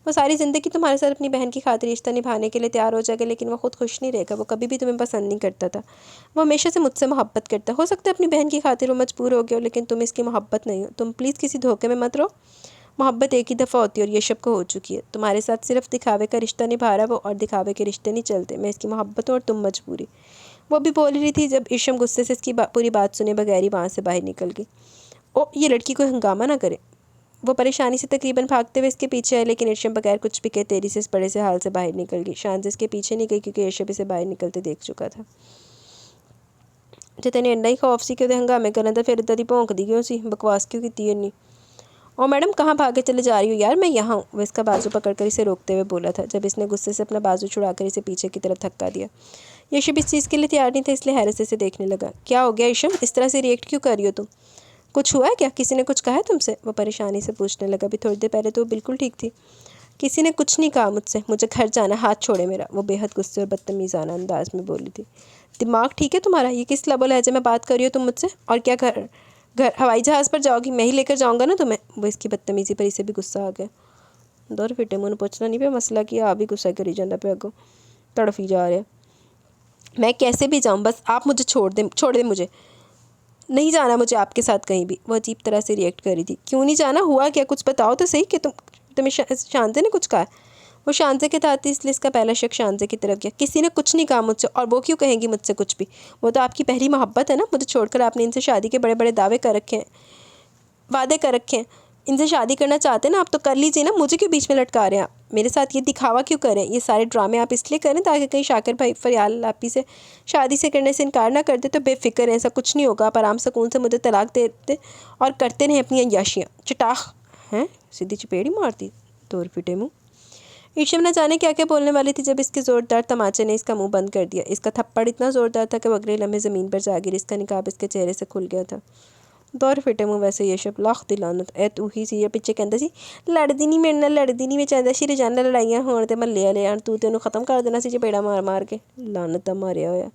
वो सारी ज़िंदगी तुम्हारे साथ अपनी बहन की खातिर रिश्ता निभाने के लिए तैयार हो जाएगा, लेकिन वो खुद खुश नहीं रहेगा। वो कभी भी तुम्हें पसंद नहीं करता था, वो हमेशा से मुझसे मोहब्बत करता। हो सकता है अपनी बहन की खातिर वो मजबूर हो गया हो, लेकिन तुम इसकी मोहब्बत नहीं हो। तुम प्लीज़ किसी धोखे में मत रहो। मोहब्बत एक ही दफ़ा होती है और यशब को हो चुकी है। तुम्हारे साथ सिर्फ दिखावे का रिश्ता निभा रहा है वो, और दिखावे के रिश्ते नहीं चलते। मैं इसकी मोहब्बत हूँ और तुम मजबूरी। वो भी बोल रही थी जब ईशम गुस्से से इसकी पूरी बात सुने बगैर ही वहाँ से बाहर निकल गई। ओ, ये लड़की कोई हंगामा ना करे। वो परेशानी से तकरीबन भागते हुए इसके पीछे है, लेकिन ईशम बगैर कुछ भी कहे तेरी से इस बड़े से हाल से बाहर निकल गई। शान से इसके पीछे नहीं गई, क्योंकि ईशम इसे बाहर निकलते देख चुका था। जे तेने एंडा ही खौफ सी कि हंगामे करना था, फिर इदा दी भौंकदी क्यों सी? बकवास क्यों की इन्नी? ओ मैडम, कहाँ भागे चले जा रही हो यार? मैं यहाँ हूँ, वो इसका बाजू पकड़कर इसे रोकते हुए बोला था, जब इसने गुस्से से अपना बाजू छुड़ाकर इसे पीछे की तरफ धक्का दिया। यशब इस चीज़ के लिए तैयार नहीं था, इसलिए हैरत से इसे देखने लगा। क्या हो गया ईशम, इस तरह से रिएक्ट क्यों कर रही हो तुम? कुछ हुआ है क्या? किसी ने कुछ कहा है तुमसे? वो परेशानी से पूछने लगा। अभी थोड़ी देर पहले तो वो बिल्कुल ठीक थी। किसी ने कुछ नहीं कहा मुझसे, मुझे घर जाना, हाथ छोड़े मेरा। वो बेहद गुस्से और बदतमीज़ाना अंदाज में बोली थी। दिमाग ठीक है तुम्हारा? ये किस लबो लहजे में बात कर रही हो तुम मुझसे? और क्या घर घर हवाई जहाज़ पर जाओगी? मैं ही लेकर जाऊँगा ना तुम्हें। वो इसकी बदतमीज़ी पर इसे भी गुस्सा आ गया। दौर फिटे मुँह पूछना नहीं पे मसला किया, भी गुस्सा करी जाता पे अगो, तड़फी जा रहे। मैं कैसे भी जाऊँ, बस आप मुझे छोड़ दें मुझे। नहीं जाना मुझे आपके साथ कहीं भी। वो अजीब तरह से रिएक्ट कर रही थी। क्यों नहीं जाना? हुआ क्या? कुछ बताओ तो सही कि तुम्हें शांति ने कुछ कहा? वो शांति के साथ थी, इसलिए इसका पहला शक शांति की तरफ गया। किसी ने कुछ नहीं कहा मुझसे, और वो क्यों कहेंगी मुझसे कुछ भी? वो तो आपकी पहली मोहब्बत है ना। मुझे छोड़कर आपने इनसे शादी के बड़े बड़े वादे कर रखे हैं। इनसे शादी करना चाहते हैं ना आप, तो कर लीजिए ना। मुझे क्यों बीच में लटका रहे हैं आप? मेरे साथ ये दिखावा क्यों करें? ये सारे ड्रामे आप इसलिए करें ताकि कहीं शाकिर भाई फरियाल आपी से शादी से करने से इनकार ना कर दे। तो बेफिक्र है, ऐसा कुछ नहीं होगा। आप आराम सुकून से मुझे तलाक देते और करते रहें अपनी अय्याशियाँ। चटाख हैं, सीधी चपेड़ी मारती, तोड़ फिटे मुँह। ईशम न जाने क्या क्या बोलने वाली थी, जब इसके ज़ोरदार तमाचे ने इसका मुंह बंद कर दिया। इसका थप्पड़ इतना ज़ोरदार था कि वो अगले लम्हे ज़मीन पर जा गिरी। इसका निकाब इसके चेहरे से खुल गया था। दौर फिटे मुँह वैसे यशब लाख दी लानत ए तू ही सी। पिछे कहता सी लड़दी नहीं मेरे नाल, लड़दी नहीं। मैं चाहता सी रोजाना लड़ाइयाँ होण ते महल्ले वाले आण, तू ते उन्हें ख़त्म कर देना सी चपेड़ा मार मार के। लानत दा मारिया होया।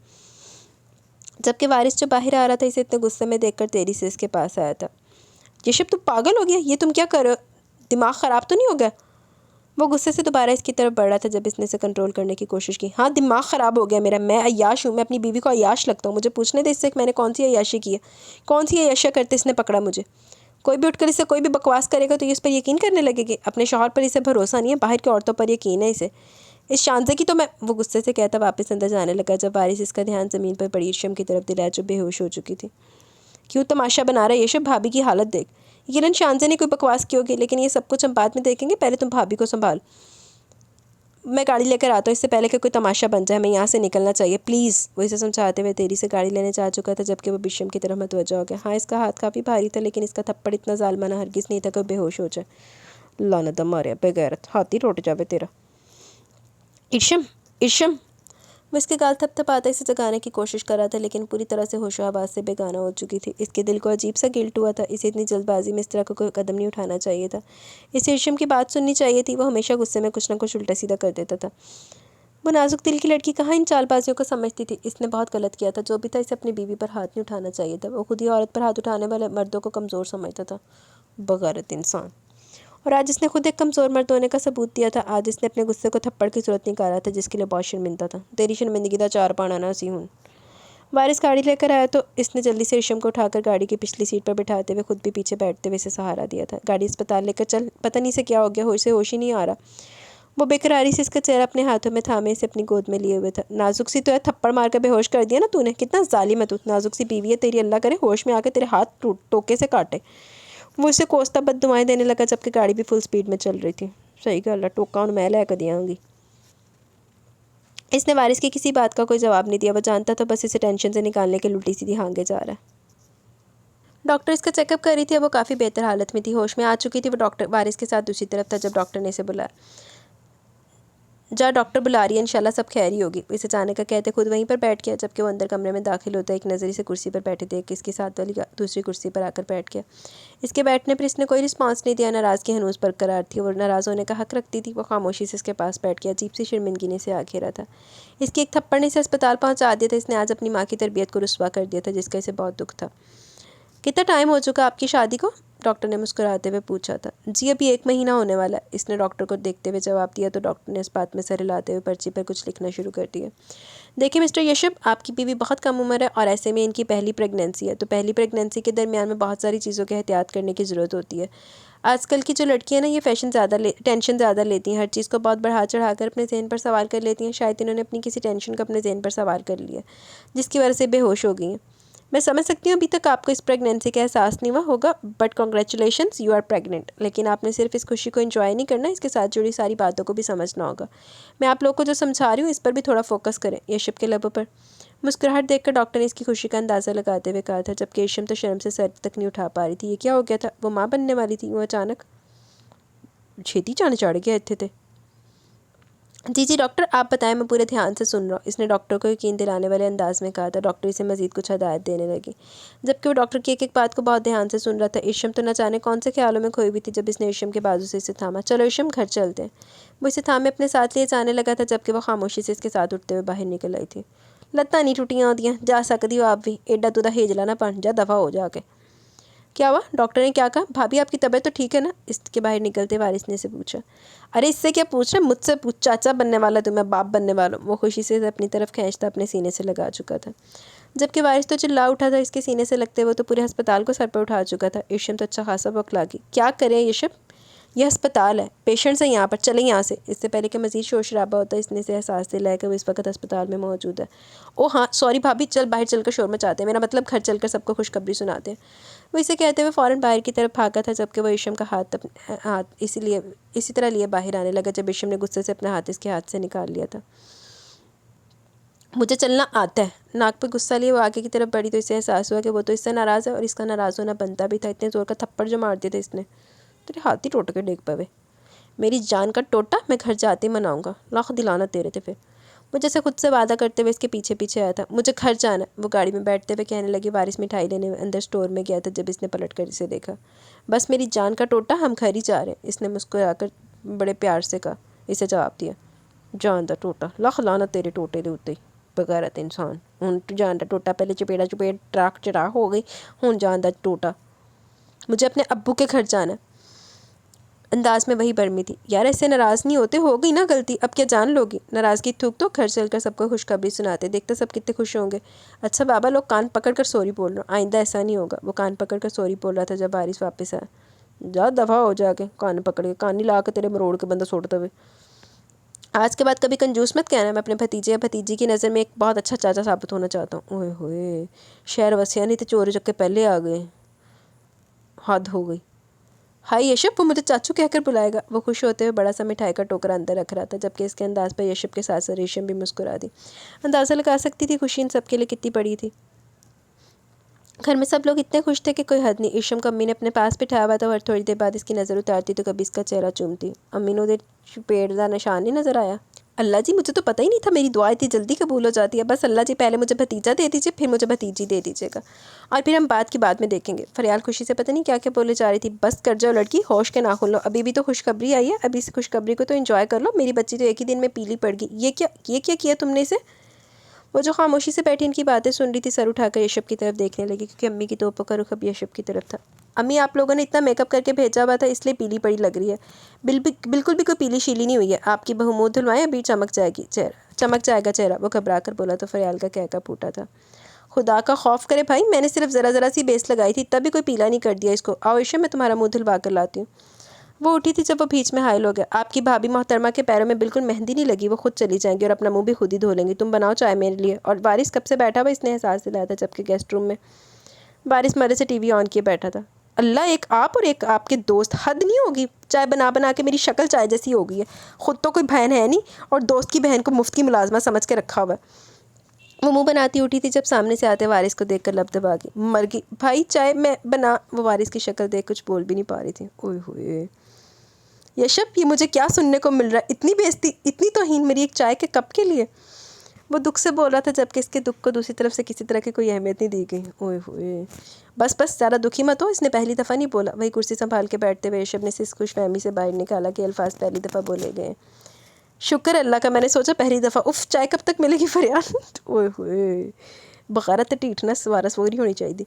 जबकि वारिस जो बाहर आ रहा था, इसे इतने गुस्से में देखकर तेरी से इसके पास आया था। यशब तू पागल हो गया? ये तुम क्या कर रहे हो? दिमाग ख़राब तो नहीं हो गया? वो गुस्से से दोबारा इसकी तरफ बढ़ रहा था, जब इसने इसे कंट्रोल करने की कोशिश की। हाँ, दिमाग ख़राब हो गया मेरा। मैं अय्याश हूँ, मैं अपनी बीवी को अय्याश लगता हूँ। मुझे पूछने दे इससे कि मैंने कौन सी अय्याशी की है, कौन सी अय्याशा करते इसने पकड़ा मुझे। कोई भी उठकर इससे कोई भी बकवास करेगा तो ये इस पर यकीन करने लगेगी। अपने शौहर पर इसे भरोसा नहीं है, बाहर की औरतों पर यकीन है इसे। इस शानजे की तो मैं। वो गुस्से से कहता वापस अंदर जाने लगा, जब बारिश इसका ध्यान ज़मीन पर पड़ी ईशम की तरफ दिलाया, जो बेहोश हो चुकी थी। क्यों तमाशा बना रहा है यशब? भाभी की हालत देख। यकीनन शानजे ने कोई बकवास की होगी, लेकिन ये सब कुछ हम बाद में देखेंगे। पहले तुम भाभी को संभाल। मैं गाड़ी लेकर आता हूँ, इससे पहले कि कोई तमाशा बन जाए। मैं यहाँ से निकलना चाहिए प्लीज़। वो इसे समझाते हुए तेरी से गाड़ी लेने जा चुका था, जबकि वो बिशम की तरफ मतवज्जा हो गया। हाँ, इसका हाथ काफ़ी भारी था, लेकिन इसका थप्पड़ इतना जालमाना हरगिज़ नहीं था कि बेहोश हो जाए। लानत मारे बेगैरत, हाथी टूट जावे तेरा। ईशम ईशम। वो इसके गाल थपथपाते इसे जगाने की कोशिश कर रहा था, लेकिन पूरी तरह से होशो हवास से बेगाना हो चुकी थी। इसके दिल को अजीब सा गिल्ट हुआ था। इसे इतनी जल्दबाजी में इस तरह का कोई कदम नहीं उठाना चाहिए था। इसे ईशम की बात सुननी चाहिए थी। वो हमेशा गुस्से में कुछ ना कुछ उल्टा सीधा कर देता था। वो नाजुक दिल की लड़की कहाँ इन चालबाजियों को समझती थी। इसने बहुत गलत किया था। जो भी था, इसे अपनी बीवी पर हाथ नहीं उठाना चाहिए था। वो खुद ही औरत पर हाथ उठाने वाले मर्दों को कमज़ोर समझता था, बगैरत इंसान। और आज इसने खुद एक कमज़ोर मर्द होने का सबूत दिया था। आज इसने अपने गुस्से को थप्पड़ की सूरत निकाला था, जिसके लिए बहुत शर्मिंदा था। तेरी शर्मिंदगी का चार पाना ना सी हूँ। वारिस गाड़ी लेकर आया तो इसने जल्दी से ईशम को उठाकर गाड़ी की पिछली सीट पर बिठाते हुए खुद भी पीछे बैठते हुए इसे सहारा दिया था। गाड़ी अस्पताल लेकर चल। पता नहीं से क्या हो गया, होश ही नहीं आ रहा। वो बेकरारी से इसका चेहरा अपने हाथों में थामे इसे अपनी गोद में लिए हुए था। नाजुक सी तो है, थप्पड़ मार कर बेहोश कर दिया ना तूने। कितना जालिम है तू। नाजुक सी बीवी है तेरी, अल्लाह करे होश में आकर तेरे हाथ टोके से काटे। वो इसे कोसता बददुआएं देने लगा, जबकि गाड़ी भी फुल स्पीड में चल रही थी। सही गल है, टोका हुण मैं लैके देंगी। इसने वारिस की किसी बात का कोई जवाब नहीं दिया। वो जानता था बस इसे टेंशन से निकालने के लिए उल्टी सीधी हाँगे जा रहा है। डॉक्टर इसका चेकअप कर रही थी। अब वो काफ़ी बेहतर हालत में थी, होश में आ चुकी थी। वो डॉक्टर वारिस के साथ दूसरी तरफ था जब डॉक्टर ने इसे बुलाया। जा, डॉक्टर बुला रही है, इंशाल्लाह सब खैर ही होगी। इसे जाने का कहते खुद वहीं पर बैठ गया। जबकि वो अंदर कमरे में दाखिल होता है, एक नज़र से कुर्सी पर बैठे थे, इसके साथ वाली दूसरी कुर्सी पर आकर बैठ गया। इसके बैठने पर इसने कोई रिस्पॉन्स नहीं दिया। नाराज़गी हनूज़ बरकरार थी। वो नाराज़ होने का हक रखती थी। वो खामोशी से इसके पास बैठ गया, अजीब सी शर्मिंदगी ने इसे आ घेरा था। इसकी एक थप्पड़ ने इसे अस्पताल पहुँचा दिया था। इसने आज अपनी माँ की तरबियत को रुस्वा कर दिया था, जिसका इसे बहुत दुख था। कितना टाइम हो चुका आपकी शादी को? डॉक्टर ने मुस्कुराते हुए पूछा था। जी अभी 1 महीना होने वाला है, इसने डॉक्टर को देखते हुए जवाब दिया। तो डॉक्टर ने इस बात में सर हिलाते हुए पर्ची पर कुछ लिखना शुरू कर दिया। देखिए मिस्टर यशब, आपकी बीवी बहुत कम उम्र है और ऐसे में इनकी पहली प्रेगनेंसी है। तो पहली प्रेगनेंसी के दरमियान में बहुत सारी चीज़ों के एहतियात करने की ज़रूरत होती है। आजकल की जो लड़कियां ना, ये टेंशन ज़्यादा लेती हैं, हर चीज़ को बहुत बढ़ा चढ़ा कर अपने जहन पर सवार कर लेती हैं। शायद इन्होंने अपनी किसी टेंशन को अपने जहन पर सवार कर लिया, जिसकी वजह से बेहोश हो गई हैं। मैं समझ सकती हूँ अभी तक आपको इस प्रेगनेंसी का एहसास नहीं हुआ होगा, but congratulations, you are pregnant. लेकिन आपने सिर्फ इस खुशी को एंजॉय नहीं करना, इसके साथ जुड़ी सारी बातों को भी समझना होगा। मैं आप लोग को जो समझा रही हूँ इस पर भी थोड़ा फोकस करें। यशब के लबों पर मुस्कुराहट देखकर डॉक्टर ने इसकी खुशी का अंदाज़ा लगाते हुए कहा था, जबकि यशम तो शर्म से सर तक नहीं उठा पा रही थी। ये क्या हो गया था? वो माँ बनने वाली थी, वो अचानक छेती जाने चढ़ गया थे। जी डॉक्टर, आप बताएं, मैं पूरे ध्यान से सुन रहा हूँ, इसने डॉक्टर को यकीन दिलाने वाले अंदाज में कहा था। डॉक्टर इसे मजीद कुछ हदायत देने लगी, जबकि वो डॉक्टर की एक एक बात को बहुत ध्यान से सुन रहा था। ईशम तो न जाने कौन से ख्यालों में खोई हुई थी जब इसने ईशम के बाजू से इसे थामा। चलो ईशम, घर चलते हैं। वो इसे थामे अपने साथ लिए जाने लगा था, जबकि वो खामोशी से इसके साथ उठते हुए बाहर निकल आई थी। लत्तां नहीं टुटियां होंदियां, जा सकती हो आप भी, एडा तुदा हेजला ना बन जा, दफ़ा हो जाके। क्या हुआ? डॉक्टर ने क्या कहा? भाभी आपकी तबीयत तो ठीक है ना? इसके बाहर निकलते वारिस ने से पूछा। अरे इससे क्या पूछ रहे, मुझसे पूछ, चाचा बनने वाला तुम्हें, बाप बनने वाला। वो खुशी से अपनी तरफ खींचता अपने सीने से लगा चुका था, जबकि वारिस तो चिल्ला उठा था। इसके सीने से लगते हुए तो पूरे अस्पताल को सर पर उठा चुका था। ईशम तो अच्छा खासा बौखला गई। क्या करें ईशम, यह अस्पताल है, पेशेंट्स हैं यहाँ पर, चले यहाँ से। इससे पहले कि मज़ीद शोर शराबा होता है, इसने से एहसास दिलाया कि वो इस वक्त अस्पताल में मौजूद है। ओ हाँ सॉरी भाभी, चल बाहर चलकर शोर मचाते हैं, मेरा मतलब घर चलकर सबको खुशखबरी सुनाते हैं। वो इसे कहते हुए फ़ौरन बाहर की तरफ भागा था, जबकि वो ईशम का हाथ इसी तरह लिए बाहर आने लगा जब ईशम ने गुस्से से अपना हाथ इसके हाथ से निकाल लिया था। मुझे चलना आता है। नाक पे गुस्सा लिए वो आगे की तरफ बढ़ी तो इसे एहसास हुआ कि वो तो इससे नाराज़ है और इसका नाराज़ होना बनता भी था। इतने ज़ोर का थप्पड़ जो मार दिया था इसने, तेरे हाथ ही टूट के डेग पवे। मेरी जान का टोटा, मैं घर जाते ही मनाऊंगा, लाख दिलाना तेरे थे। फिर वो जैसे खुद से वादा करते हुए इसके पीछे पीछे आया था। मुझे घर जाना। वो गाड़ी में बैठते हुए कहने लगी। वारिस मिठाई लेने अंदर स्टोर में गया था जब इसने पलट कर इसे देखा। बस मेरी जान का टोटा, हम घर ही जा रहे हैं, इसने मुस्कुराकर बड़े प्यार से कहा। इसे जवाब दिया, जान दा टोटा, लख लाना तेरे टोटे दे उत्ते, बगैरत इंसान। हुण जान दा टोटा, पहले चपेड़ा चपेड़ ट्राक चढ़ा हो गई, हुण जान दा टोटा। मुझे अपने अब्बू के घर जाना। अंदाज में वही बर्मी थी। यार ऐसे नाराज़ नहीं होते, हो गई ना गलती, अब क्या जान लोगी? नाराज़गी थूक तो घर चलकर सबको खुशखबरी सुनाते, देखते सब कितने खुश होंगे। अच्छा बाबा लोग, कान पकड़ कर सॉरी बोल रहा हूँ, आइंदा ऐसा नहीं होगा। वो कान पकड़ कर सॉरी बोल रहा था जब बारिश वापस आया। जा दफ़ा हो जाके, कान पकड़ के, कान नहीं ला के तेरे मरोड़ के बंदा छोड़ते हुए। आज के बाद कभी कंजूस मत कहना। मैं अपने भतीजे या भतीजी की नज़र में एक बहुत अच्छा चाचा साबित होना चाहता हूँ। ओए होए, शहर वसिया नहीं तो चोरी चक्के पहले आ गए, हद हो गई। हाय यशब, वो मुझे चाचू कहकर बुलाएगा। वो खुश होते हुए बड़ा सा मिठाई का टोकरा अंदर रख रहा था, जबकि इसके अंदाज पर यशब के साथ साथ रेशम भी मुस्कुरा दी। अंदाज़ा लगा सकती थी खुशी इन सबके लिए कितनी बड़ी थी। घर में सब लोग इतने खुश थे कि कोई हद नहीं। ईशम को अम्मी ने अपने पास बिठाया हुआ था और थोड़ी देर बाद इसकी नज़र उतारती तो कभी इसका चेहरा चूमती। अम्मी ने पेड़ का निशान नहीं नज़र आया। अल्लाह जी, मुझे तो पता ही नहीं था मेरी दुआ इतनी जल्दी कबूल हो जाती है। बस अल्लाह जी, पहले मुझे भतीजा दे दीजिए, फिर मुझे भतीजी दे दीजिएगा, और फिर हम बात की बाद में देखेंगे। फरियाल खुशी से पता नहीं क्या क्या बोले जा रही थी। बस कर जाओ लड़की, होश के नाखून लो, अभी भी तो खुशखबरी आई है, अभी इस खुशखबरी को तो एंजॉय कर लो। मेरी बच्ची तो एक ही दिन में पीली पड़ गई। ये क्या किया तुमने इसे? वो जो खामोशी से बैठी इनकी बातें सुन रही थी, सर उठाकर यशब की तरफ देखने लगी, क्योंकि अम्मी की तोपों का रुख अब यशब की तरफ था। अम्मी, आप लोगों ने इतना मेकअप करके भेजा हुआ था, इसलिए पीली पड़ी लग रही है। बिल्कुल भी कोई पीली शीली नहीं हुई है। आपकी बहू मुँह धुलवाएं, अभी चमक जाएगा चेहरा। वो घबरा कर बोला तो फरियाल का कहका फूटा था। खुदा का खौफ करे भाई, मैंने सिर्फ ज़रा सी बेस लगाई थी, तभी कोई पीला नहीं कर दिया इसको। आओ यशब, मैं तुम्हारा मुँह धुलवा कर लाती हूँ। वो उठी थी जब वो बीच में हायल हो गया। आपकी भाभी मोहतरमा के पैरों में बिल्कुल मेहंदी नहीं लगी, वो खुद चली जाएंगी और अपना मुंह भी खुद ही धो लेंगी। तुम बनाओ चाय मेरे लिए। और वारिस कब से बैठा हुआ, इसने एहसास दिलाया था, जबकि गेस्ट रूम में वारिस मरे से टीवी ऑन किए बैठा था। अल्लाह, एक आप और एक आपके दोस्त, हद नहीं होगी? चाय बना बना के मेरी शक्ल चाय जैसी हो गई है। ख़ुद तो कोई बहन है नहीं और दोस्त की बहन को मुफ्त की मुलाजमा समझ के रखा हुआ है। वो मुंह बनाती उठी थी जब सामने से आते वारिस को देखकर लब दबा गई। मर गई भाई, चाय मैं बना। वो वारिस की शक्ल देख कुछ बोल भी नहीं पा रही थी। ओए होए यशब, ये मुझे क्या सुनने को मिल रहा है? इतनी बेइज्जती, इतनी तौहीन मेरी एक चाय के कप के लिए। वो दुख से बोल रहा था जबकि इसके दुख को दूसरी तरफ से किसी तरह की कोई अहमियत नहीं दी गई। ओए होए बस बस, ज़्यादा दुखी मत हो। इसने पहली दफ़ा नहीं बोला। वही कुर्सी संभाल के बैठते हुए यशब ने इस खुशफहमी से बाहर निकाला कि अल्फाज पहली दफ़ा बोले गए। शुक्र अल्लाह का, मैंने सोचा पहली दफ़ा। उफ़, चाय कब तक मिलेगी फरियाद। ओए होए बग़ारत टीठनस वारस वो नहीं होनी चाहिए थी।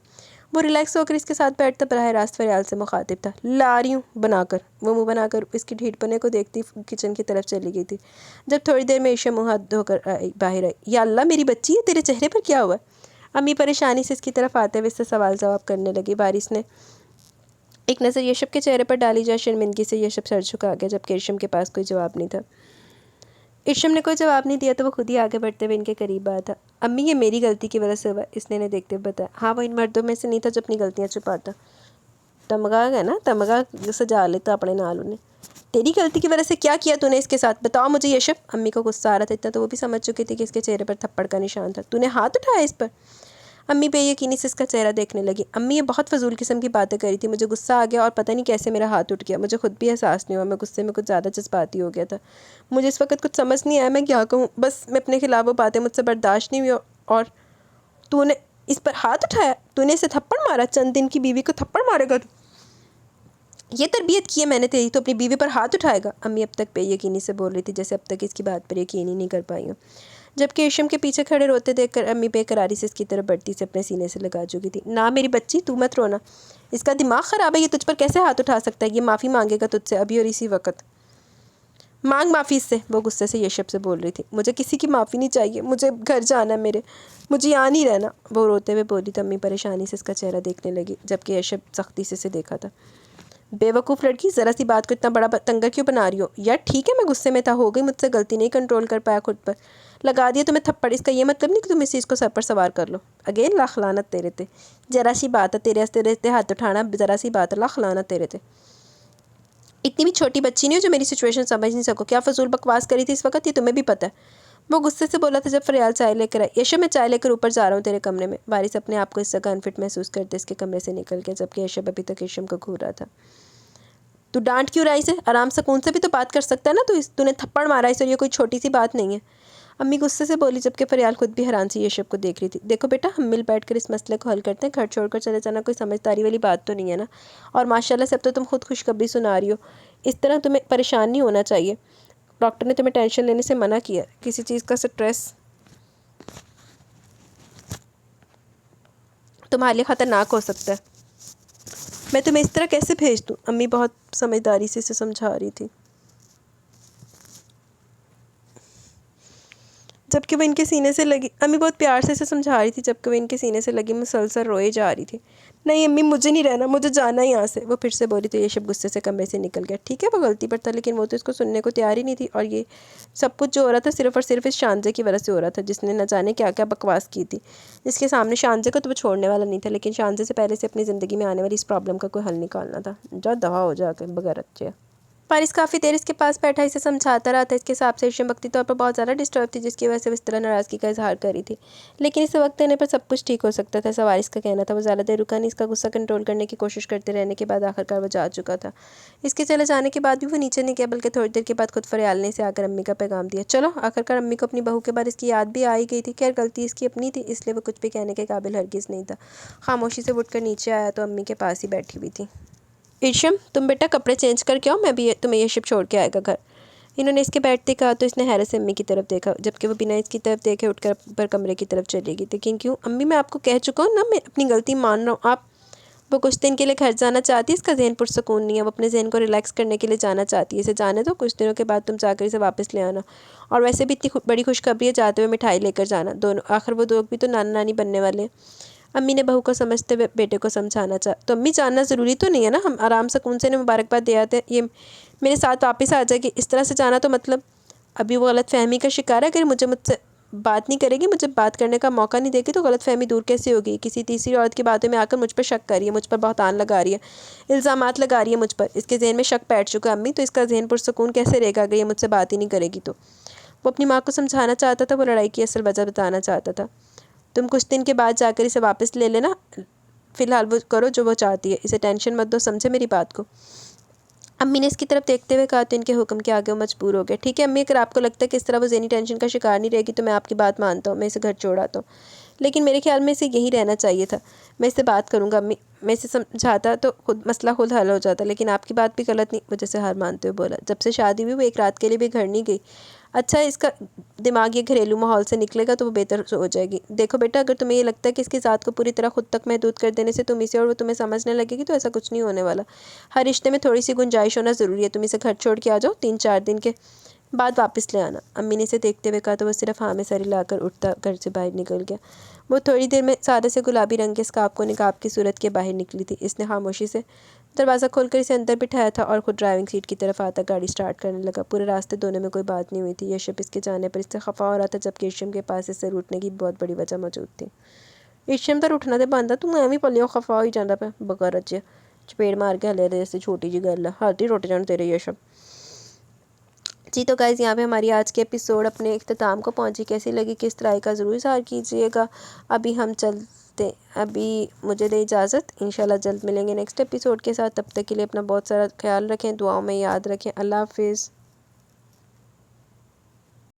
वो रिलैक्स होकर इसके साथ बैठता बराह रास्त फरियाल से मुखातिब था। ला रही हूँ बनाकर। वो मुँह बनाकर इसकी ढीठपने को देखती किचन की तरफ चली गई थी। जब थोड़ी देर में ईशा मुँह हाथ धोकर बाहर आई। या अल्लाह, मेरी बच्ची है, तेरे चेहरे पर क्या हुआ? अम्मी परेशानी से इसकी तरफ आते हुए इससे सवाल जवाब करने लगी। बारिश ने एक नज़र यशब के चेहरे पर डाली। जा शर्मिंदगी से यशब सर झुका गया जबकि इशम के पास कोई जवाब नहीं था। इशम ने कोई जवाब नहीं दिया तो वो खुद ही आगे बढ़ते हुए इनके करीब आया था। अम्मी, ये मेरी गलती की वजह से हुआ, इसने इन्हें देखते हुए बताया। हाँ, वो इन मर्दों में से नहीं था जो अपनी गलतियाँ छुपाता। तमगा है ना, तमगा सजा लेता अपने नाल उन्हें। तेरी गलती की वजह से क्या किया तूने इसके साथ? बताओ मुझे यशब। अम्मी को गुस्सा आ रहा था इतना तो वो भी समझ चुकी थी कि इसके चेहरे पर थप्पड़ का निशान था। तूने हाथ उठाया इस पर? अम्मी बेयकीनी से इसका चेहरा देखने लगी। अम्मी, ये बहुत फजूल किस्म की बातें करी थी। मुझे गुस्सा आ गया और पता नहीं कैसे मेरा हाथ उठ गया। मुझे खुद भी एहसास नहीं हुआ। मैं गुस्से में कुछ ज़्यादा जज्बाती हो गया था। मुझे इस वक्त कुछ समझ नहीं आया मैं क्या कहूँ। बस मैं अपने खिलाफ वो बातें मुझसे बर्दाश्त नहीं हुई। और तूने इस पर हाथ उठाया? तूने इसे थप्पड़ मारा? चंद दिन की बीवी को थप्पड़ मारेगा तू? ये तरबियत की है मैंने तेरी, तो अपनी बीवी पर हाथ उठाएगा? अम्मी अब तक बेयकीनी से बोल रही थी जैसे अब तक इसकी बात पर यकीन ही नहीं कर पाई हूँ। जबकि इशम के पीछे खड़े रोते देखकर अम्मी बेकरारी से इसकी तरफ बढ़ती से अपने सीने से लगा चुकी थी। ना मेरी बच्ची, तू मत रोना। इसका दिमाग ख़राब है, ये तुझ पर कैसे हाथ उठा सकता है? ये माफ़ी मांगेगा तुझसे अभी और इसी वक्त। मांग माफ़ी इससे। वो गुस्से से यशब से बोल रही थी। मुझे किसी की माफ़ी नहीं चाहिए, मुझे घर जाना है मेरे, मुझे यहाँ नहीं रहना। वो रोते हुए बोली तो अम्मी परेशानी से इसका चेहरा देखने लगी जबकि यशब सख्ती से इसे देखा था। बेवकूफ़ लड़की, ज़रा सी बात को इतना बड़ा तंगा क्यों बना रही हो? यार ठीक है, मैं गुस्से में था, हो गई मुझसे गलती, नहीं कंट्रोल कर पाया खुद पर, लगा दिया तुम्हें थप्पड़। इसका ये मतलब नहीं कि तुम इस चीज़ को सर पर सवार कर लो। अगेन लाख लानत तेरे ते। ज़रा सी बात है तेरे हाथ उठाना, ज़रा सी बात है, लाख लानत तेरे ते। इतनी भी छोटी बच्ची नहीं हो जो मेरी सिचुएशन समझ नहीं सको। क्या फजूल बकवास करी थी इस वक्त, ये तुम्हें भी पता है। वो गुस्से से बोला था जब फरियाल चाय लेकर आई। यशब, मैं चाय लेकर ऊपर जा रहा हूँ तेरे कमरे में। बारिश अपने आप को इस जगह अनफिट महसूस करते इसके कमरे से निकल गया जबकि यशब अभी तक इशम को घूर रहा था। तू डांट क्यों रहा है इसे? आराम सुकून से भी तो बात कर सकता है ना। तूने थप्पड़ मारा इसे और ये कोई छोटी सी बात नहीं है। अम्मी गुस्से से बोली जबकि फरियाल खुद भी हैरान सी यशब को देख रही थी। देखो बेटा, हम मिल बैठकर इस मसले को हल करते हैं। घर छोड़कर चले जाना कोई समझदारी वाली बात तो नहीं है ना। और माशाल्लाह से अब तो तुम खुद खुशखबरी सुना रही हो। इस तरह तुम्हें परेशान नहीं होना चाहिए। डॉक्टर ने तुम्हें टेंशन लेने से मना किया। किसी चीज़ का स्ट्रेस तुम्हारे लिए ख़तरनाक हो सकता है। मैं तुम्हें इस तरह कैसे भेज दूँ? अम्मी बहुत समझदारी से इसे समझा रही थी जबकि वो इनके सीने से लगी। अम्मी बहुत प्यार से इसे समझा रही थी जबकि वो इनके सीने से लगी मुसलसल रोए जा रही थी। नहीं अम्मी, मुझे नहीं रहना, मुझे जाना है यहाँ से। वो फिर से बोली तो यशब गुस्से से कमरे से निकल गया। ठीक है, वो गलती पर था लेकिन वो तो इसको सुनने को तैयार ही नहीं थी। और ये सब कुछ जो हो रहा था सिर्फ़ और सिर्फ इस शानजे की वजह से हो रहा था जिसने न जाने क्या क्या बकवास की थी। इसके सामने शानजे को तो वो छोड़ने वाला नहीं था लेकिन शानजे से पहले से अपनी ज़िंदगी में आने वाली इस प्रॉब्लम का कोई हल निकालना था। जा दवा हो जाकर बगैर अच्छे। पारिस काफ़ी देर इसके पास बैठा इसे समझाता रहा था। इसके हिसाब से इशम वक्ती तौर पर बहुत ज़्यादा डिस्टर्ब थी जिसकी वजह से वो इस तरह नाराज़गी का इजहार करी थी। लेकिन इस वक्त आने पर सब कुछ ठीक हो सकता था, सवार इसका कहना था। वो ज़्यादा देर रुका नहीं। इसका गुस्सा कंट्रोल करने की कोशिश करते रहने के बाद आखिरकार वो जा चुका था। इसके चले जाने के बाद भी वो नीचे नहीं गया बल्कि थोड़ी देर के बाद खुद फरियाल ने इसे आकर अम्मी का पैगाम दिया। चलो, आखिरकार अम्मी को अपनी बहू के बाद इसकी याद भी आ ही गई थी। खैर गलती इसकी अपनी थी इसलिए वो कुछ भी कहने के काबिल हरगिज़ नहीं था। खामोशी से उठकर नीचे आया तो अम्मी के पास ही बैठी हुई थी। इशम, तुम बेटा कपड़े चेंज करके आओ, मैं भी तुम्हें ये शिप छोड़ के आएगा घर। इन्होंने इसके बैठते कहा तो इसने हैरत से अम्मी की तरफ देखा जबकि वो बिना इसकी तरफ देखे उठकर पर कमरे की तरफ चली गई। लेकिन क्यों? अम्मी, मैं आपको कह चुका हूँ ना, मैं अपनी गलती मान रहा हूँ। आप वो कुछ दिन के लिए घर जाना चाहती है। इसका जहन पुरसकून नहीं है। वो अपने जहन को रिलैक्स करने के लिए जाना चाहती है। इसे जाने दो, कुछ दिनों के बाद तुम जाकर इसे वापस ले आना। और वैसे भी इतनी बड़ी खुशखबरी है, जाते हुए मिठाई लेकर जाना। दोनों आखिर वो लोग भी तो नाना नानी बनने वाले हैं। अम्मी ने बहू को समझते हुए बेटे को समझाना चाहा। तो अम्मी, जानना ज़रूरी तो नहीं है ना, हम आराम सुकून से मुबारकबाद दे आते हैं। ये मेरे साथ वापस आ जाएगी, इस तरह से जाना तो मतलब। अभी वो गलत फहमी का शिकार है। अगर मुझसे बात नहीं करेगी, मुझे बात करने का मौका नहीं देगी, तो गलतफहमी दूर कैसे होगी। किसी तीसरी औरत की बातों में आकर मुझ पर शक कर रही है, मुझ पर बहतान लगा रही है, इल्ज़ामात लगा रही है मुझ पर। इसके जहन में शक बैठ चुका है अम्मी, तो इसका जहन पुरसकून कैसे रहेगा अगर ये मुझसे बात ही नहीं करेगी तो। वो अपनी माँ को समझाना चाहता था, वो लड़ाई की असल वजह बताना चाहता था। तुम कुछ दिन के बाद जाकर इसे वापस ले लेना, फ़िलहाल वो करो जो वो चाहती है, इसे टेंशन मत दो, समझे मेरी बात को। अम्मी ने इसकी तरफ देखते हुए कहा तो इनके हुक्म के आगे वो मजबूर हो गया। ठीक है अम्मी, अगर आपको लगता है कि इस तरह वो ज़हनी टेंशन का शिकार नहीं रहेगी तो मैं आपकी बात मानता हूँ, मैं इसे घर छोड़ आता हूँ। लेकिन मेरे ख्याल में इसे यहीं रहना चाहिए था। मैं इससे बात करूँगा अम्मी, मैं इसे समझाता तो मसला खुद हल हो जाता, लेकिन आपकी बात भी गलत नहीं, वो जैसे हार मानते हुए बोला। जब से शादी हुई वो एक रात के लिए भी घर नहीं गई। अच्छा, इसका दिमाग ये घरेलू माहौल से निकलेगा तो वो बेहतर हो जाएगी। देखो बेटा, अगर तुम्हें ये लगता है कि इसकी ज़ात को पूरी तरह खुद तक महदूद कर देने से तुम इसे और वो तुम्हें समझने लगेगी, तो ऐसा कुछ नहीं होने वाला। हर रिश्ते में थोड़ी सी गुंजाइश होना ज़रूरी है। तुम इसे घर छोड़ के आ जाओ, 3-4 दिन के बाद वापस ले आना। अम्मी ने इसे देखते हुए कहा तो वह सिर्फ हाँ में सर हिलाकर उठता घर से बाहर निकल गया। वो थोड़ी देर में सारे से गुलाबी रंग के स्कार्फ को निकाब की सूरत के बाहर निकली थी। इसने खामोशी से दरवाज़ा खोलकर इसे अंदर बिठाया था और खुद ड्राइविंग सीट की तरफ आता गाड़ी स्टार्ट करने लगा। पूरे रास्ते दोनों में कोई बात नहीं हुई थी। यशप इसके जाने पर इससे खफा हो रहा था, जबकि ईशम के पास इससे रूठने की बहुत बड़ी वजह मौजूद थी। ईशम तो रूठना तो बनता, तू एवं पलियो खफा हो जाता पे बगैर अजे चपेड़ मार के हले जैसे छोटी जी गल है, हाथ ही रुट जान तेरे यशप। जी तो गाइज़, यहाँ पे हमारी आज की एपिसोड अपने इख्तिताम को पहुँची। कैसी लगी, किस तरह का ज़रूर इज़हार कीजिएगा। अभी हम चलते, अभी मुझे दे इजाज़त। इंशाल्लाह जल्द मिलेंगे नेक्स्ट एपिसोड के साथ। तब तक के लिए अपना बहुत सारा ख्याल रखें, दुआओं में याद रखें। अल्लाह हाफिज़।